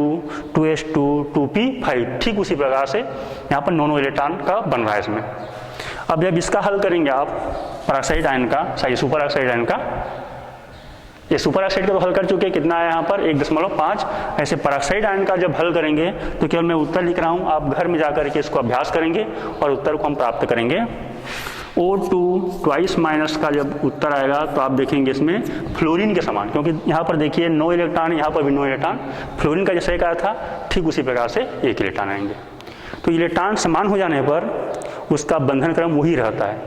2s2 2p5, ठीक उसी प्रकार से यहाँ पर 9 इलेक्ट्रॉन का बन रहा है इसमें। अब जब इसका हल करेंगे आप परऑक्साइड आयन का, सॉरी सुपर ऑक्साइड आयन का, ये सुपर ऑक्साइड का तो हल कर चुके हैं, कितना आया यहाँ पर 1.5। ऐसे परऑक्साइड आयन का जब हल करेंगे तो केवल मैं उत्तर लिख रहा हूँ, आप घर में जाकर के इसको अभ्यास करेंगे और उत्तर को हम प्राप्त करेंगे। O2 ट्वाइस माइनस का जब उत्तर आएगा तो आप देखेंगे इसमें फ्लोरीन के समान, क्योंकि यहाँ पर देखिए 9 इलेक्ट्रॉन, यहाँ पर भी 9 इलेक्ट्रॉन, फ्लोरीन का जैसे एक आया था ठीक उसी प्रकार से 1 इलेक्ट्रॉन आएंगे। तो इलेक्ट्रॉन समान हो जाने पर उसका बंधन क्रम वही रहता है,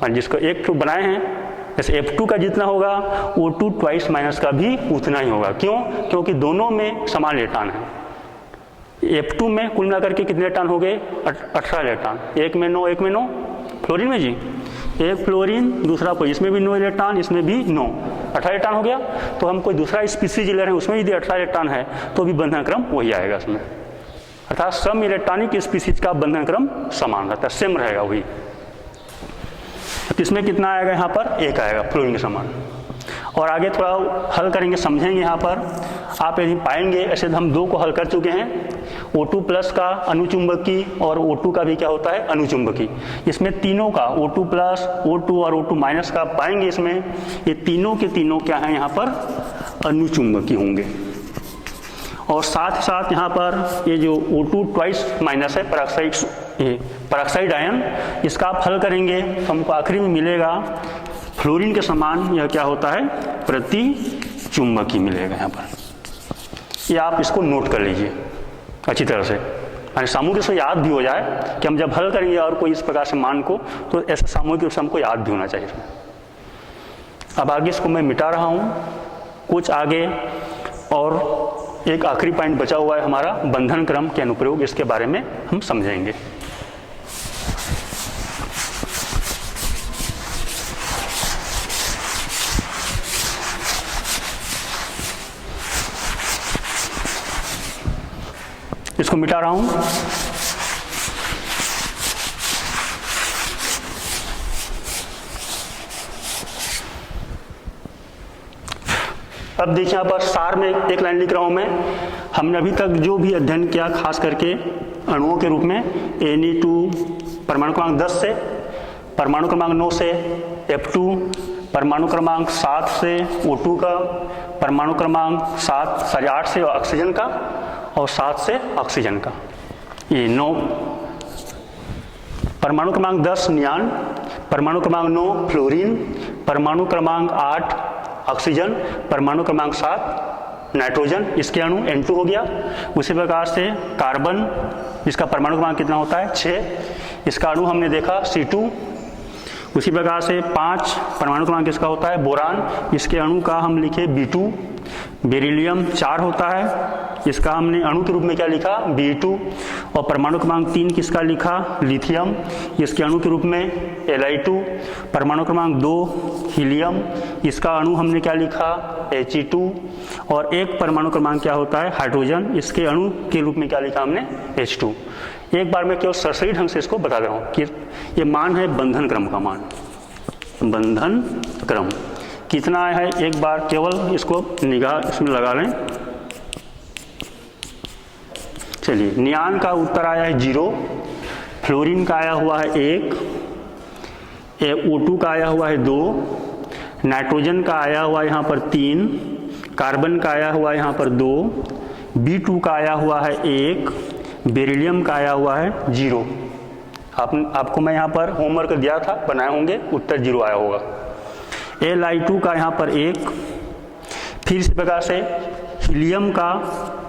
और जिसको एक बनाए हैं जैसे F2 का जितना होगा O2 ट्वाइस माइनस का भी उतना ही होगा। क्यों? क्योंकि दोनों में समान इलेक्ट्रॉन है। F2 में कुल मिलाकर के कितने इलेक्ट्रॉन हो गए, 18 इलेक्ट्रॉन, एक में 9 एक में 9, फ्लोरीन में जी एक फ्लोरीन दूसरा कोई, इसमें भी 9 इलेक्ट्रॉन, इसमें भी 9, 18 इलेक्ट्रॉन हो गया। तो हम कोई दूसरा स्पीसीज ले रहे हैं, उसमें यदि 18 इलेक्ट्रॉन है तो भी बंधन क्रम वही आएगा इसमें, अर्थात सम इलेक्ट्रॉनिक स्पीसीज का बंधन क्रम समान रहता है, सेम रहेगा वही। इसमें कितना आएगा, यहाँ पर 1 आएगा फ्लोरीन के समान। और आगे थोड़ा हल करेंगे, समझेंगे। यहाँ पर आप यदि पाएंगे, ऐसे हम 2 को हल कर चुके हैं, O2 प्लस का अनुचुंबकी और O2 का भी क्या होता है, अनुचुंबकी। इसमें तीनों का O2 प्लस O2 और O2 माइनस का पाएंगे, इसमें ये तीनों के तीनों क्या है, यहाँ पर अनुचुंबकी होंगे। और साथ ही साथ यहाँ पर ये जो O2 ट्वाइस माइनस है परऑक्साइड आयन, इसका आप हल करेंगे तो हमको आखिरी में मिलेगा फ्लोरीन के समान यह क्या होता है, प्रति चुंबकी मिलेगा यहाँ पर। ये आप इसको नोट कर लीजिए अच्छी तरह से, यानी सामूहिक रूप से याद भी हो जाए कि हम जब हल करेंगे और कोई इस प्रकार से मान को, तो ऐसा सामूहिक रूप से हमको याद भी होना चाहिए। अब आगे इसको मैं मिटा रहा हूँ कुछ आगे, और एक आखिरी पॉइंट बचा हुआ है हमारा, बंधन क्रम के अनुप्रयोग, इसके बारे में हम समझेंगे। इसको मिटा रहा हूं। अब देखिए यहाँ पर सार में एक लाइन लिख रहा हूं मैं। हमने अभी तक जो भी अध्ययन किया, खास करके अणुओं के रूप में, Na2 परमाणु क्रमांक 10 से, परमाणु क्रमांक 9 से F2, परमाणु क्रमांक 7 से O2 का, परमाणु क्रमांक 8 से ऑक्सीजन का, और 7 से ऑक्सीजन का, ये 9। परमाणु क्रमांक 10 नियान, परमाणु क्रमांक 9 फ्लोरीन, परमाणु क्रमांक 8 ऑक्सीजन, परमाणु क्रमांक 7 नाइट्रोजन, इसके अणु N2 हो गया। उसी प्रकार से कार्बन, जिसका परमाणु क्रमांक कितना होता है 6, इसका अणु हमने देखा C2। उसी प्रकार से 5 परमाणु क्रमांक इसका होता है बोरान, इसके अणु का हम लिखे B2। बेरिलियम 4 होता है, इसका हमने अणु के रूप में क्या लिखा B2। और परमाणु क्रमांक 3 किसका लिखा, लिथियम, इसके अणु के रूप में Li2। परमाणु क्रमांक 2 हीलियम, इसका अणु हमने क्या लिखा He2। और एक परमाणु क्रमांक क्या होता है हाइड्रोजन, इसके अणु के रूप में क्या लिखा हमने H2। एक बार मैं केवल सरसरी ढंग से इसको बता दे रहा हूँ कि ये मान है बंधन क्रम का मान। बंधन क्रम कितना है, एक बार केवल इसको निगाह इसमें लगा लें। चलिए, नियान का उत्तर आया है 0, फ्लोरीन का आया हुआ है 1, O2 का आया हुआ है 2, नाइट्रोजन का आया हुआ है यहाँ पर 3, कार्बन का आया हुआ है यहाँ पर 2, B2 का आया हुआ है 1, बेरिलियम का आया हुआ है 0। आपको मैं यहाँ पर होमवर्क दिया था, बनाए होंगे, उत्तर 0 आया होगा। Li2 का यहाँ पर 1, फिर इसी प्रकार से हीलियम का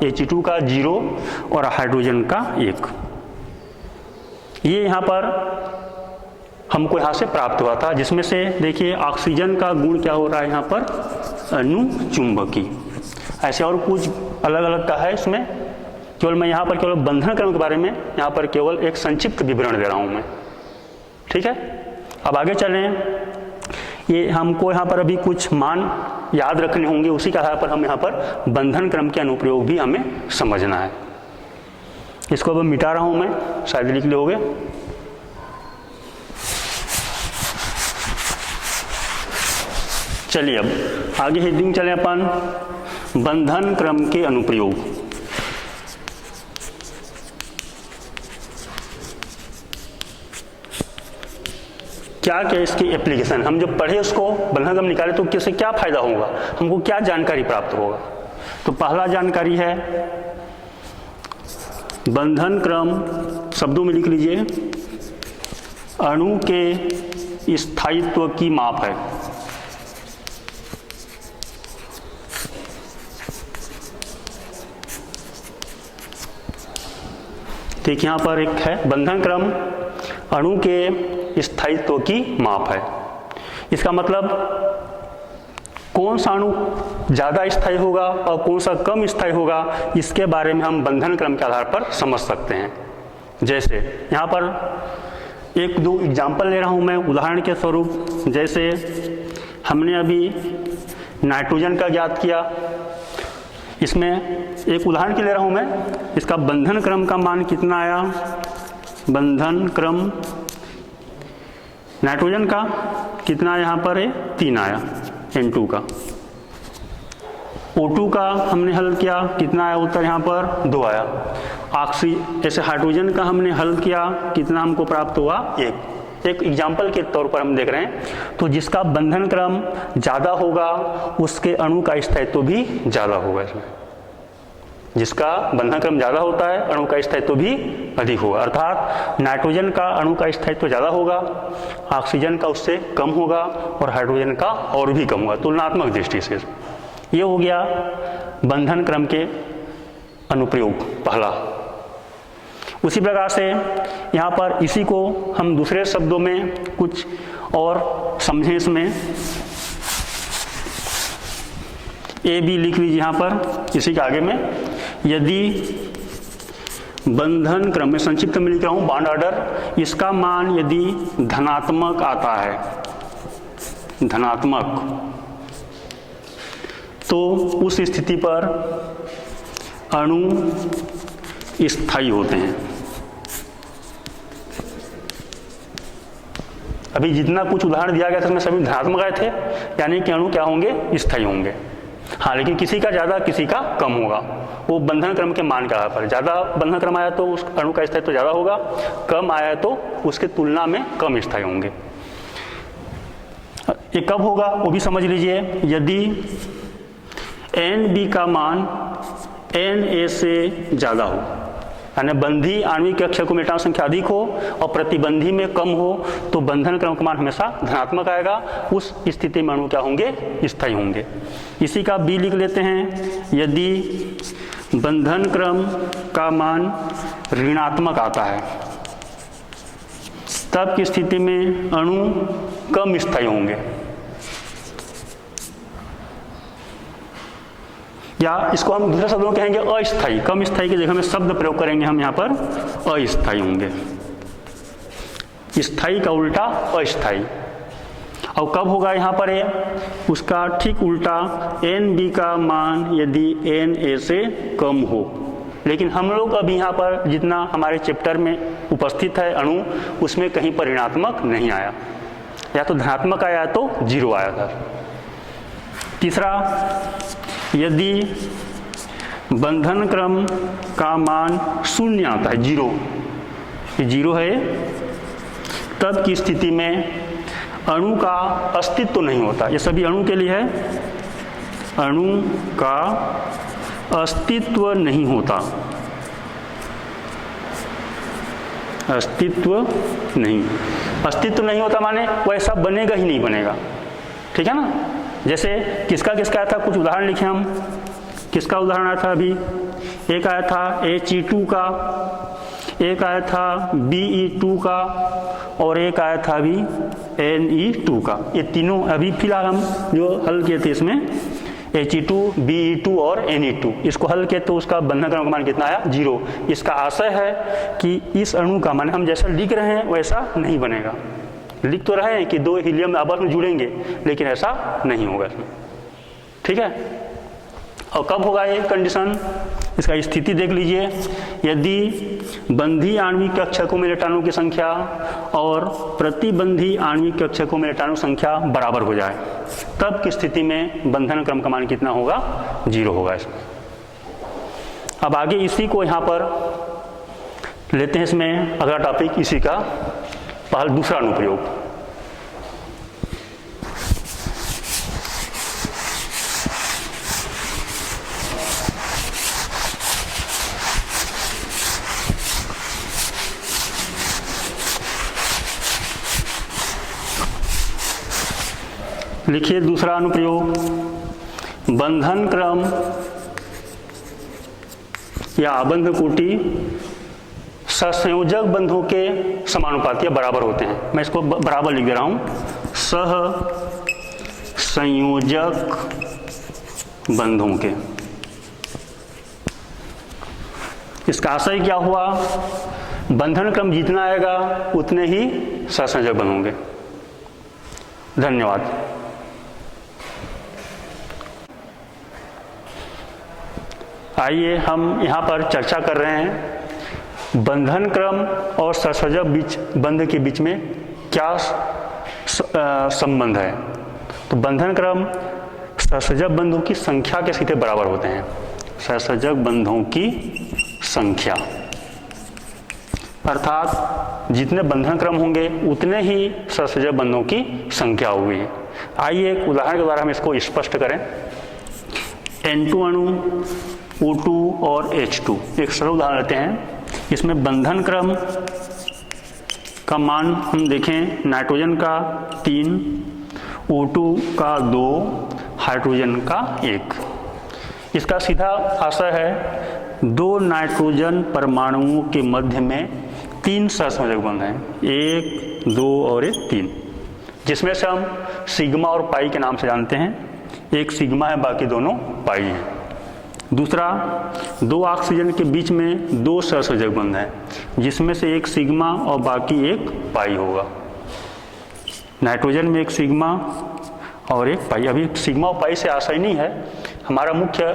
He2 का 0 और हाइड्रोजन का 1। ये यहाँ पर हमको यहाँ से प्राप्त हुआ था, जिसमें से देखिए ऑक्सीजन का गुण क्या हो रहा है यहाँ पर, अनुचुंबकी। ऐसे और कुछ अलग अलग का है इसमें, केवल मैं यहाँ पर केवल बंधन क्रम के बारे में यहाँ पर केवल एक संक्षिप्त विवरण दे रहा हूँ मैं। ठीक है, अब आगे चलें। ये हमको यहाँ पर अभी कुछ मान याद रखने होंगे, उसी के आधार पर हम यहाँ पर बंधन क्रम के अनुप्रयोग भी हमें समझना है। इसको अब मिटा रहा हूँ मैं, शायद लिख लोगे। चलिए अब आगे हेडिंग चले अपन, बंधन क्रम के अनुप्रयोग। क्या क्या इसकी एप्लीकेशन, हम जब पढ़े उसको बंधन क्रम निकाले तो किससे क्या फायदा होगा, हमको क्या जानकारी प्राप्त होगा। तो पहला जानकारी है बंधन क्रम, शब्दों में लिख लीजिए, अणु के स्थायित्व की माप है। देखिए यहाँ पर एक है बंधन क्रम अणु के स्थायित्व की माप है। इसका मतलब कौन सा अणु ज़्यादा स्थायी होगा और कौन सा कम स्थायी होगा, इसके बारे में हम बंधन क्रम के आधार पर समझ सकते हैं। जैसे यहाँ पर एक दो एग्जाम्पल ले रहा हूँ मैं उदाहरण के स्वरूप। जैसे हमने अभी नाइट्रोजन का ज्ञात किया, इसमें एक उदाहरण के ले रहा हूँ मैं, इसका बंधन क्रम का मान कितना आया, बंधन क्रम नाइट्रोजन का कितना यहाँ पर है, 3 आया, N2 का। O2 का हमने हल किया, कितना आया उत्तर यहाँ पर, 2 आया। ऐसे हाइड्रोजन का हमने हल किया, कितना हमको प्राप्त हुआ, 1। एक एग्जाम्पल के तौर पर हम देख रहे हैं। तो जिसका बंधन क्रम ज़्यादा होगा उसके अणु का स्थायित्व भी ज़्यादा होगा। इसमें जिसका बंधन क्रम ज़्यादा होता है अणु का स्थायित्व भी अधिक होगा। अर्थात नाइट्रोजन का अणु का स्थायित्व ज़्यादा होगा, ऑक्सीजन का उससे कम होगा और हाइड्रोजन का और भी कम होगा तुलनात्मक दृष्टि से। ये हो गया बंधन क्रम के अनुप्रयोग पहला। उसी प्रकार से यहाँ पर इसी को हम दूसरे शब्दों में कुछ और समझें। इसमें ए बी लिख लीजिए यहाँ पर, इसी के आगे में, यदि बंधन क्रम में संक्षिप्त में लिख रहा हूँ बॉन्ड ऑर्डर, इसका मान यदि धनात्मक आता है, धनात्मक, तो उस स्थिति पर अणु स्थायी होते हैं। अभी जितना कुछ उदाहरण दिया गया था उसमें सभी धनात्मक आए थे, यानी कि अणु क्या होंगे, स्थायी होंगे। हाँ, लेकिन किसी का ज़्यादा किसी का कम होगा, वो बंधन क्रम के मान के आधार पर। ज़्यादा बंधन क्रम आया तो उस अणु का स्थायित्व ज़्यादा होगा, कम आया तो उसके तुलना में कम स्थायी होंगे। ये कब होगा वो भी समझ लीजिए। यदि NB का मान Na से ज़्यादा हो, यानी बंधी आणविक कक्षकों में इलेक्ट्रॉन संख्या अधिक हो और प्रतिबंधी में कम हो, तो बंधन क्रम का मान हमेशा धनात्मक आएगा। उस स्थिति में अणु क्या होंगे, स्थायी होंगे। इसी का बी लिख लेते हैं, यदि बंधन क्रम का मान ऋणात्मक आता है तब की स्थिति में अणु कम स्थायी होंगे, या इसको हम दूसरे शब्दों में कहेंगे अस्थायी। कम स्थायी की जगह में शब्द प्रयोग करेंगे हम यहाँ पर, अस्थायी होंगे। स्थायी का उल्टा अस्थायी। और कब होगा यहाँ पर है, उसका ठीक उल्टा, NB का मान यदि Na से कम हो। लेकिन हम लोग अभी यहाँ पर जितना हमारे चैप्टर में उपस्थित है अणु, उसमें कहीं पर ऋणात्मक नहीं आया, या तो धनात्मक आया तो 0 आया था। तीसरा, यदि बंधन क्रम का मान 0 आता है, 0, ये 0 है, तब की स्थिति में अणु का अस्तित्व तो नहीं होता। ये सभी अणु के लिए है, अणु का अस्तित्व नहीं होता, अस्तित्व नहीं, अस्तित्व नहीं होता माने वैसा बनेगा ही नहीं बनेगा। ठीक है ना। जैसे किसका किसका आया था, कुछ उदाहरण लिखे हम। किसका उदाहरण आया था अभी, एक आया था He2 का, एक आया था Be2 का और एक आया था अभी Ne2 का। ये तीनों अभी फिलहाल हम जो हल किए थे इसमें He2, Be2 और Ne2, इसको हल किए तो उसका बंधन क्रम का मान कितना आया? 0। इसका आशय है कि इस अणु का मान हम जैसा लिख रहे हैं वैसा नहीं बनेगा। लिख तो रहे हैं कि 2 हीलियम आपस में जुड़ेंगे, लेकिन ऐसा नहीं होगा इसमें। ठीक है। और कब होगा ये कंडीशन? इसका स्थिति देख लीजिए। यदि बंधी आणविक कक्षकों में इलेक्ट्रॉनों की संख्या और प्रतिबंधी आणविक कक्षकों में इलेक्ट्रॉनों की संख्या बराबर हो जाए, तब की स्थिति में बंधन क्रम का मान कितना होगा? 0 होगा इसमें। अब आगे इसी को यहाँ पर लेते हैं। इसमें अगला टॉपिक इसी का पहला दूसरा अनुप्रयोग। लिखिए दूसरा अनुप्रयोग, बंधन क्रम या आबंध कोटि सहसंयोजक बंधों के समानुपाती या बराबर होते हैं। मैं इसको बराबर लिख दे रहा हूं, सहसंयोजक बंधों के। इसका आशय क्या हुआ? बंधन क्रम जितना आएगा उतने ही सहसंयोजक बंध होंगे। धन्यवाद। आइए हम यहाँ पर चर्चा कर रहे हैं बंधन क्रम और सहसंयोजक बंध के बीच में क्या संबंध है। तो बंधन क्रम सहसंयोजक बंधों की संख्या के सीधे बराबर होते हैं। सहसंयोजक बंधों की संख्या अर्थात जितने बंधन क्रम होंगे उतने ही सहसंयोजक बंधों की संख्या होगी। आइए एक उदाहरण के द्वारा हम इसको स्पष्ट करें। N2 अणु, O2 और H2, एक सरल उदाहरण लेते हैं। इसमें बंधन क्रम का मान हम देखें, नाइट्रोजन का 3, O2 का 2, हाइड्रोजन का 1। इसका सीधा आशय है 2 नाइट्रोजन परमाणुओं के मध्य में 3 सहसंयोजक बंध हैं, 1, 2 और 3, जिसमें से हम सिग्मा और पाई के नाम से जानते हैं। एक सिग्मा है, बाकी दोनों पाई हैं। दूसरा, 2 ऑक्सीजन के बीच में 2 सहसंयोजक बंध हैं, जिसमें से एक सिग्मा और बाकी एक पाई होगा। नाइट्रोजन में एक सिग्मा और एक पाई। अभी सिग्मा और पाई से आशय नहीं है, हमारा मुख्य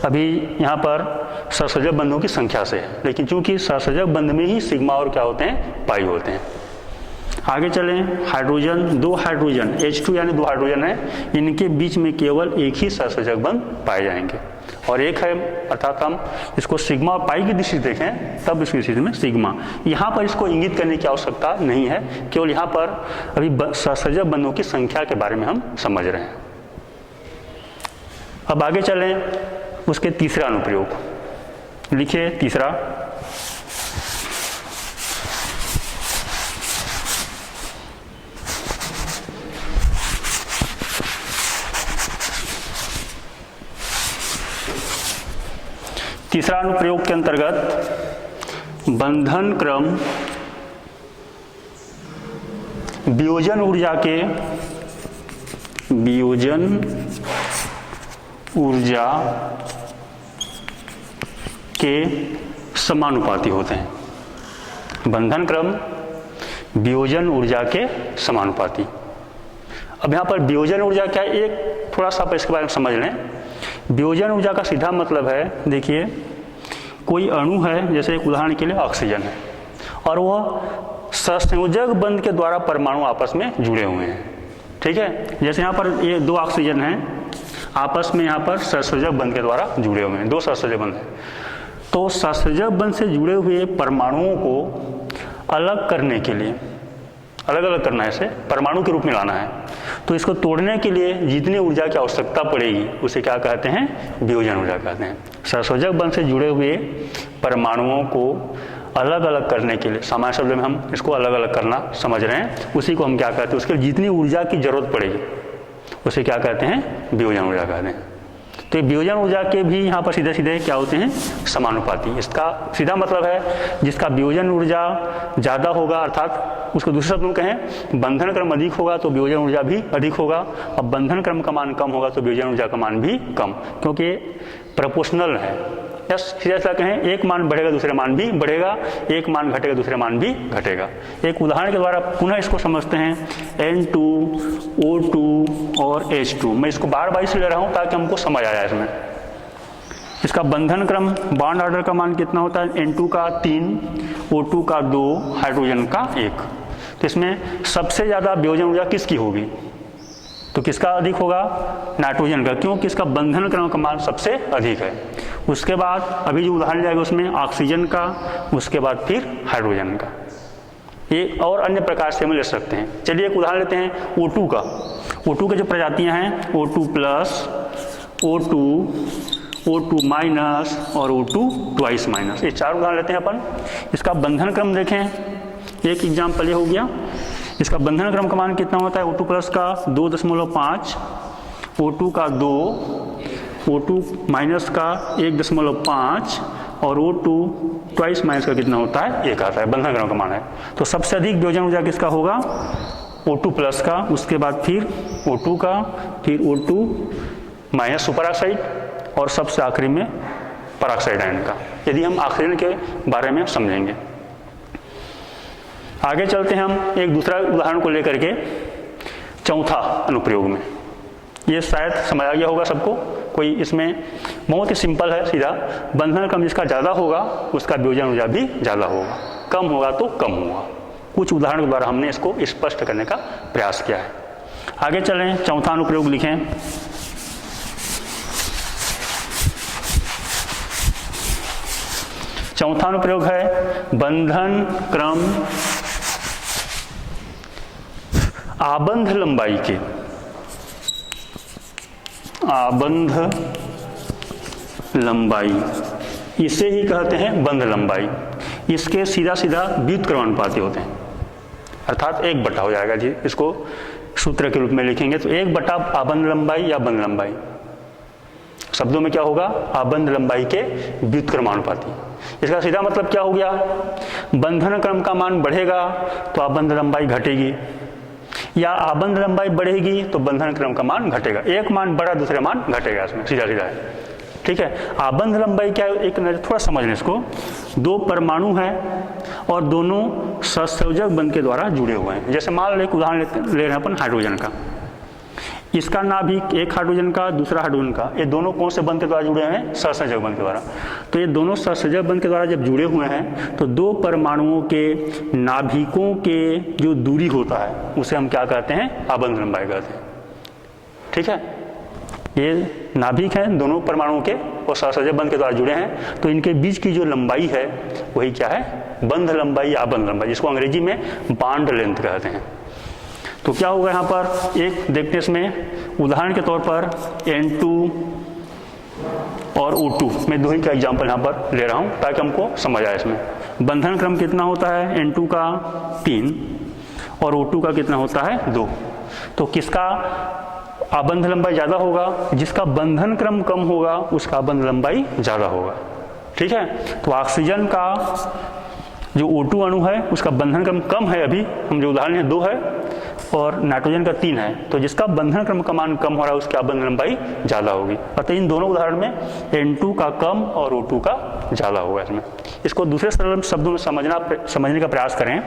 अभी यहाँ पर सहसंयोजक बंधों की संख्या से है, लेकिन चूंकि सहसंयोजक बंध में ही सिग्मा और क्या होते हैं? पाई होते हैं। आगे चलें, हाइड्रोजन, 2 हाइड्रोजन, H2 यानी 2 हाइड्रोजन है, इनके बीच में केवल एक ही सहसंयोजक बंध पाए जाएंगे और एक है, अर्थात हम इसको सिग्मा और पाई की दृष्टि देखें तब इसकी स्थिति में सिग्मा। यहाँ पर इसको इंगित करने की आवश्यकता नहीं है, केवल यहाँ पर अभी सहसंयोजक बंधों की संख्या के बारे में हम समझ रहे हैं। अब आगे चलें, उसके तीसरा अनुप्रयोग लिखिए। तीसरा, तीसरा अनुप्रयोग के अंतर्गत बंधन क्रम वियोजन ऊर्जा के समानुपाती होते हैं। बंधन क्रम वियोजन ऊर्जा के समानुपाती। अब यहाँ पर वियोजन ऊर्जा क्या है, एक थोड़ा सा इसके बारे में समझ लें। वियोजन ऊर्जा का सीधा मतलब है, देखिए कोई अणु है, जैसे एक उदाहरण के लिए ऑक्सीजन है, और वह सहसंयोजक बंध के द्वारा परमाणु आपस में जुड़े हुए हैं। ठीक है, जैसे यहाँ पर ये 2 ऑक्सीजन हैं, आपस में यहाँ पर सहसंयोजक बंध के द्वारा जुड़े हुए हैं, 2 सहसंयोजक बंध हैं। तो सहसंयोजक बंध से जुड़े हुए परमाणुओं को अलग करने के लिए, अलग अलग करना है, इसे परमाणु के रूप में लाना है, तो इसको तोड़ने के लिए जितनी ऊर्जा की आवश्यकता पड़ेगी उसे क्या कहते हैं? वियोजन ऊर्जा कहते हैं। सहसंयोजक बंध से जुड़े हुए परमाणुओं को अलग अलग करने के लिए, सामान्य शब्द में हम इसको अलग अलग करना समझ रहे हैं, उसी को हम क्या कहते हैं? उसके लिए जितनी ऊर्जा की जरूरत पड़ेगी उसे क्या कहते हैं? वियोजन ऊर्जा कहते हैं। तो ये वियोजन ऊर्जा के भी यहाँ पर सीधे सीधे क्या होते हैं, समानुपाती। इसका सीधा मतलब है जिसका वियोजन ऊर्जा ज़्यादा होगा, अर्थात उसको दूसरे शब्दों में कहें बंधन क्रम अधिक होगा तो वियोजन ऊर्जा भी अधिक होगा, और बंधन क्रम का मान कम होगा तो वियोजन ऊर्जा का मान भी कम, क्योंकि प्रोपोर्शनल है। या सीधा सा कहें एक मान बढ़ेगा दूसरे मान भी बढ़ेगा, एक मान घटेगा दूसरे मान भी घटेगा। एक उदाहरण के द्वारा पुनः इसको समझते हैं, N2O2 और H2। मैं इसको बार बार इसलिए ले रहा हूँ ताकि हमको समझ आ जाए। इसमें इसका बंधन क्रम बॉन्ड ऑर्डर का मान कितना होता है, N2 का 3, O2 का 2, हाइड्रोजन का 1। तो इसमें सबसे ज़्यादा वियोजन ऊर्जा किसकी होगी, तो किसका अधिक होगा, नाइट्रोजन का, क्योंकि इसका बंधन क्रम का मान सबसे अधिक है। उसके बाद अभी जो उदाहरण जाएगा उसमें ऑक्सीजन का, उसके बाद फिर हाइड्रोजन का। ये और अन्य प्रकार से हम ले सकते हैं। चलिए एक उदाहरण लेते हैं O2 का। O2 के जो प्रजातियां हैं O2 प्लस, O2 माइनस और O2 ट्वाइस माइनस, ये 4 उदाहरण लेते हैं अपन। इसका बंधन क्रम देखें, एक एग्जाम्पल ये हो गया। इसका बंधन क्रम का मान कितना होता है, O2 प्लस का 2.5, O2 का 2, O2 माइनस का 1.5 और O2 ट्वाइस माइनस का कितना होता है, 1 आता है, बंधन क्रम का मान है। तो सबसे अधिक वियोजन ऊर्जा किसका होगा, O2 प्लस का, उसके बाद फिर O2 का, फिर O2 माइनस सुपर ऑक्साइड और सबसे आखिरी में परऑक्साइड आयन का, यदि हम ऑक्सीजन के बारे में समझेंगे। आगे चलते हैं हम एक दूसरा उदाहरण को लेकर के चौथा अनुप्रयोग में। ये शायद समझ आ गया होगा सबको, कोई इसमें बहुत ही सिंपल है, सीधा बंधन क्रम जिसका ज़्यादा होगा उसका वियोजन ऊर्जा भी ज़्यादा होगा, कम होगा तो कम होगा। कुछ उदाहरण के द्वारा हमने इसको स्पष्ट करने का प्रयास किया है। आगे चलें, चौथा अनुप्रयोग लिखें। चौथा अनुप्रयोग है बंधन क्रम आबंध लंबाई के, आबंध लंबाई, इसे ही कहते हैं बंध लंबाई। इसके सीधा सीधा व्युत्क्रमानुपाती होते हैं, अर्थात 1 हो जाएगा जी। इसको सूत्र के रूप में लिखेंगे तो 1 आबंध लंबाई या बंध लंबाई, शब्दों में क्या होगा, आबंध लंबाई के व्युत्क्रमानुपाती। इसका सीधा मतलब क्या हो गया, बंधन क्रम का मान बढ़ेगा तो आबंध लंबाई घटेगी, या आबंध लंबाई बढ़ेगी तो बंधन क्रम का मान घटेगा। एक मान बढ़ा दूसरे मान घटेगा, इसमें सीधा सीधा है। ठीक है, आबंध लंबाई क्या है, एक नजर थोड़ा समझ लें इसको। 2 परमाणु हैं और दोनों सहसंयोजक बंध के द्वारा जुड़े हुए हैं। जैसे मान लो एक उदाहरण ले रहे हैं अपन हाइड्रोजन का, इसका नाभिक, एक हाइड्रोजन का दूसरा हाइड्रोजन का, ये दोनों कौन से बंध के द्वारा जुड़े हैं, सहसंयोजक बंध के द्वारा। तो ये दोनों सहसंयोजक बंध के द्वारा जब जुड़े हुए हैं तो 2 परमाणुओं के नाभिकों के जो दूरी होता है उसे हम क्या कहते हैं, आबंध लंबाई कहते हैं। ठीक है, ये नाभिक हैं दोनों परमाणुओं के और सहसंयोजक बंध के द्वारा जुड़े हैं, तो इनके बीच की जो लंबाई है वही क्या है, बंध लंबाई या आबंध लंबाई, जिसको अंग्रेजी में बॉन्ड लेंथ कहते हैं। तो क्या होगा यहाँ पर, एक देखते इसमें उदाहरण के तौर पर N2 और O2, मैं 2 ही का एग्जाम्पल यहाँ पर ले रहा हूँ ताकि हमको समझ आए। इसमें बंधन क्रम कितना होता है, N2 का 3 और O2 का कितना होता है, 2। तो किसका आबंध लंबाई ज़्यादा होगा, जिसका बंधन क्रम कम होगा उसका आबंध लंबाई ज़्यादा होगा। ठीक है, तो ऑक्सीजन का जो O2 अणु है उसका बंधन क्रम कम है, अभी हम जो उदाहरण है 2 है, और नाइट्रोजन का 3 है, तो जिसका बंधन क्रम का मान कम हो रहा है उसकी आबंध लंबाई ज़्यादा होगी। अतः इन दोनों उदाहरण में N2 का कम और O2 का ज़्यादा होगा। इसमें इसको दूसरे सरल शब्दों में समझने का प्रयास करें।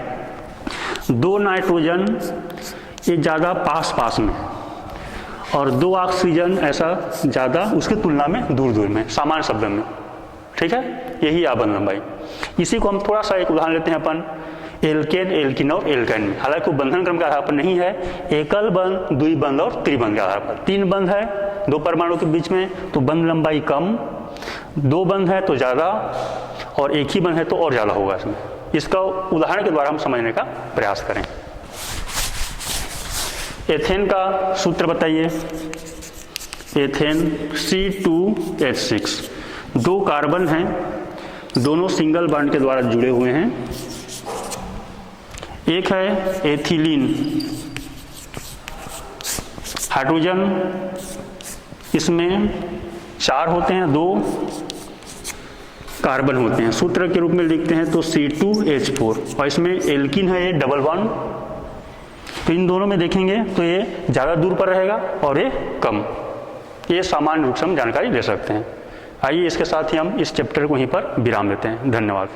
2 नाइट्रोजन ये ज़्यादा पास में और 2 ऑक्सीजन ऐसा ज़्यादा उसकी तुलना में दूर में, सामान्य शब्द में। ठीक है, यही आबंध लंबाई। इसी को हम थोड़ा सा एक उदाहरण लेते हैं अपन एल्केन, एल्किन और एल्काइन में। हालांकि वो बंधन क्रम के आधार पर नहीं है, एकल बंध, द्विबंध और त्रिबंध के आधार पर। 3 बंध है 2 परमाणु के बीच में तो बंध लंबाई कम, 2 बंध है तो ज़्यादा, और 1 ही बंध है तो और ज़्यादा होगा इसमें। इसका उदाहरण के द्वारा हम समझने का प्रयास करें। एथेन का सूत्र बताइए। एथेन C2H6, 2 कार्बन हैं, दोनों सिंगल बॉन्ड के द्वारा जुड़े हुए हैं। एक है एथिलीन, हाइड्रोजन इसमें 4 होते हैं, 2 कार्बन होते हैं। सूत्र के रूप में लिखते हैं तो C2H4, और इसमें एल्किन है ये डबल बॉन्ड, तो इन दोनों में देखेंगे तो ये ज़्यादा दूर पर रहेगा और ये कम। ये सामान्य रूप से हम जानकारी ले सकते हैं। आइए इसके साथ ही हम इस चैप्टर को यहीं पर विराम देते हैं। धन्यवाद।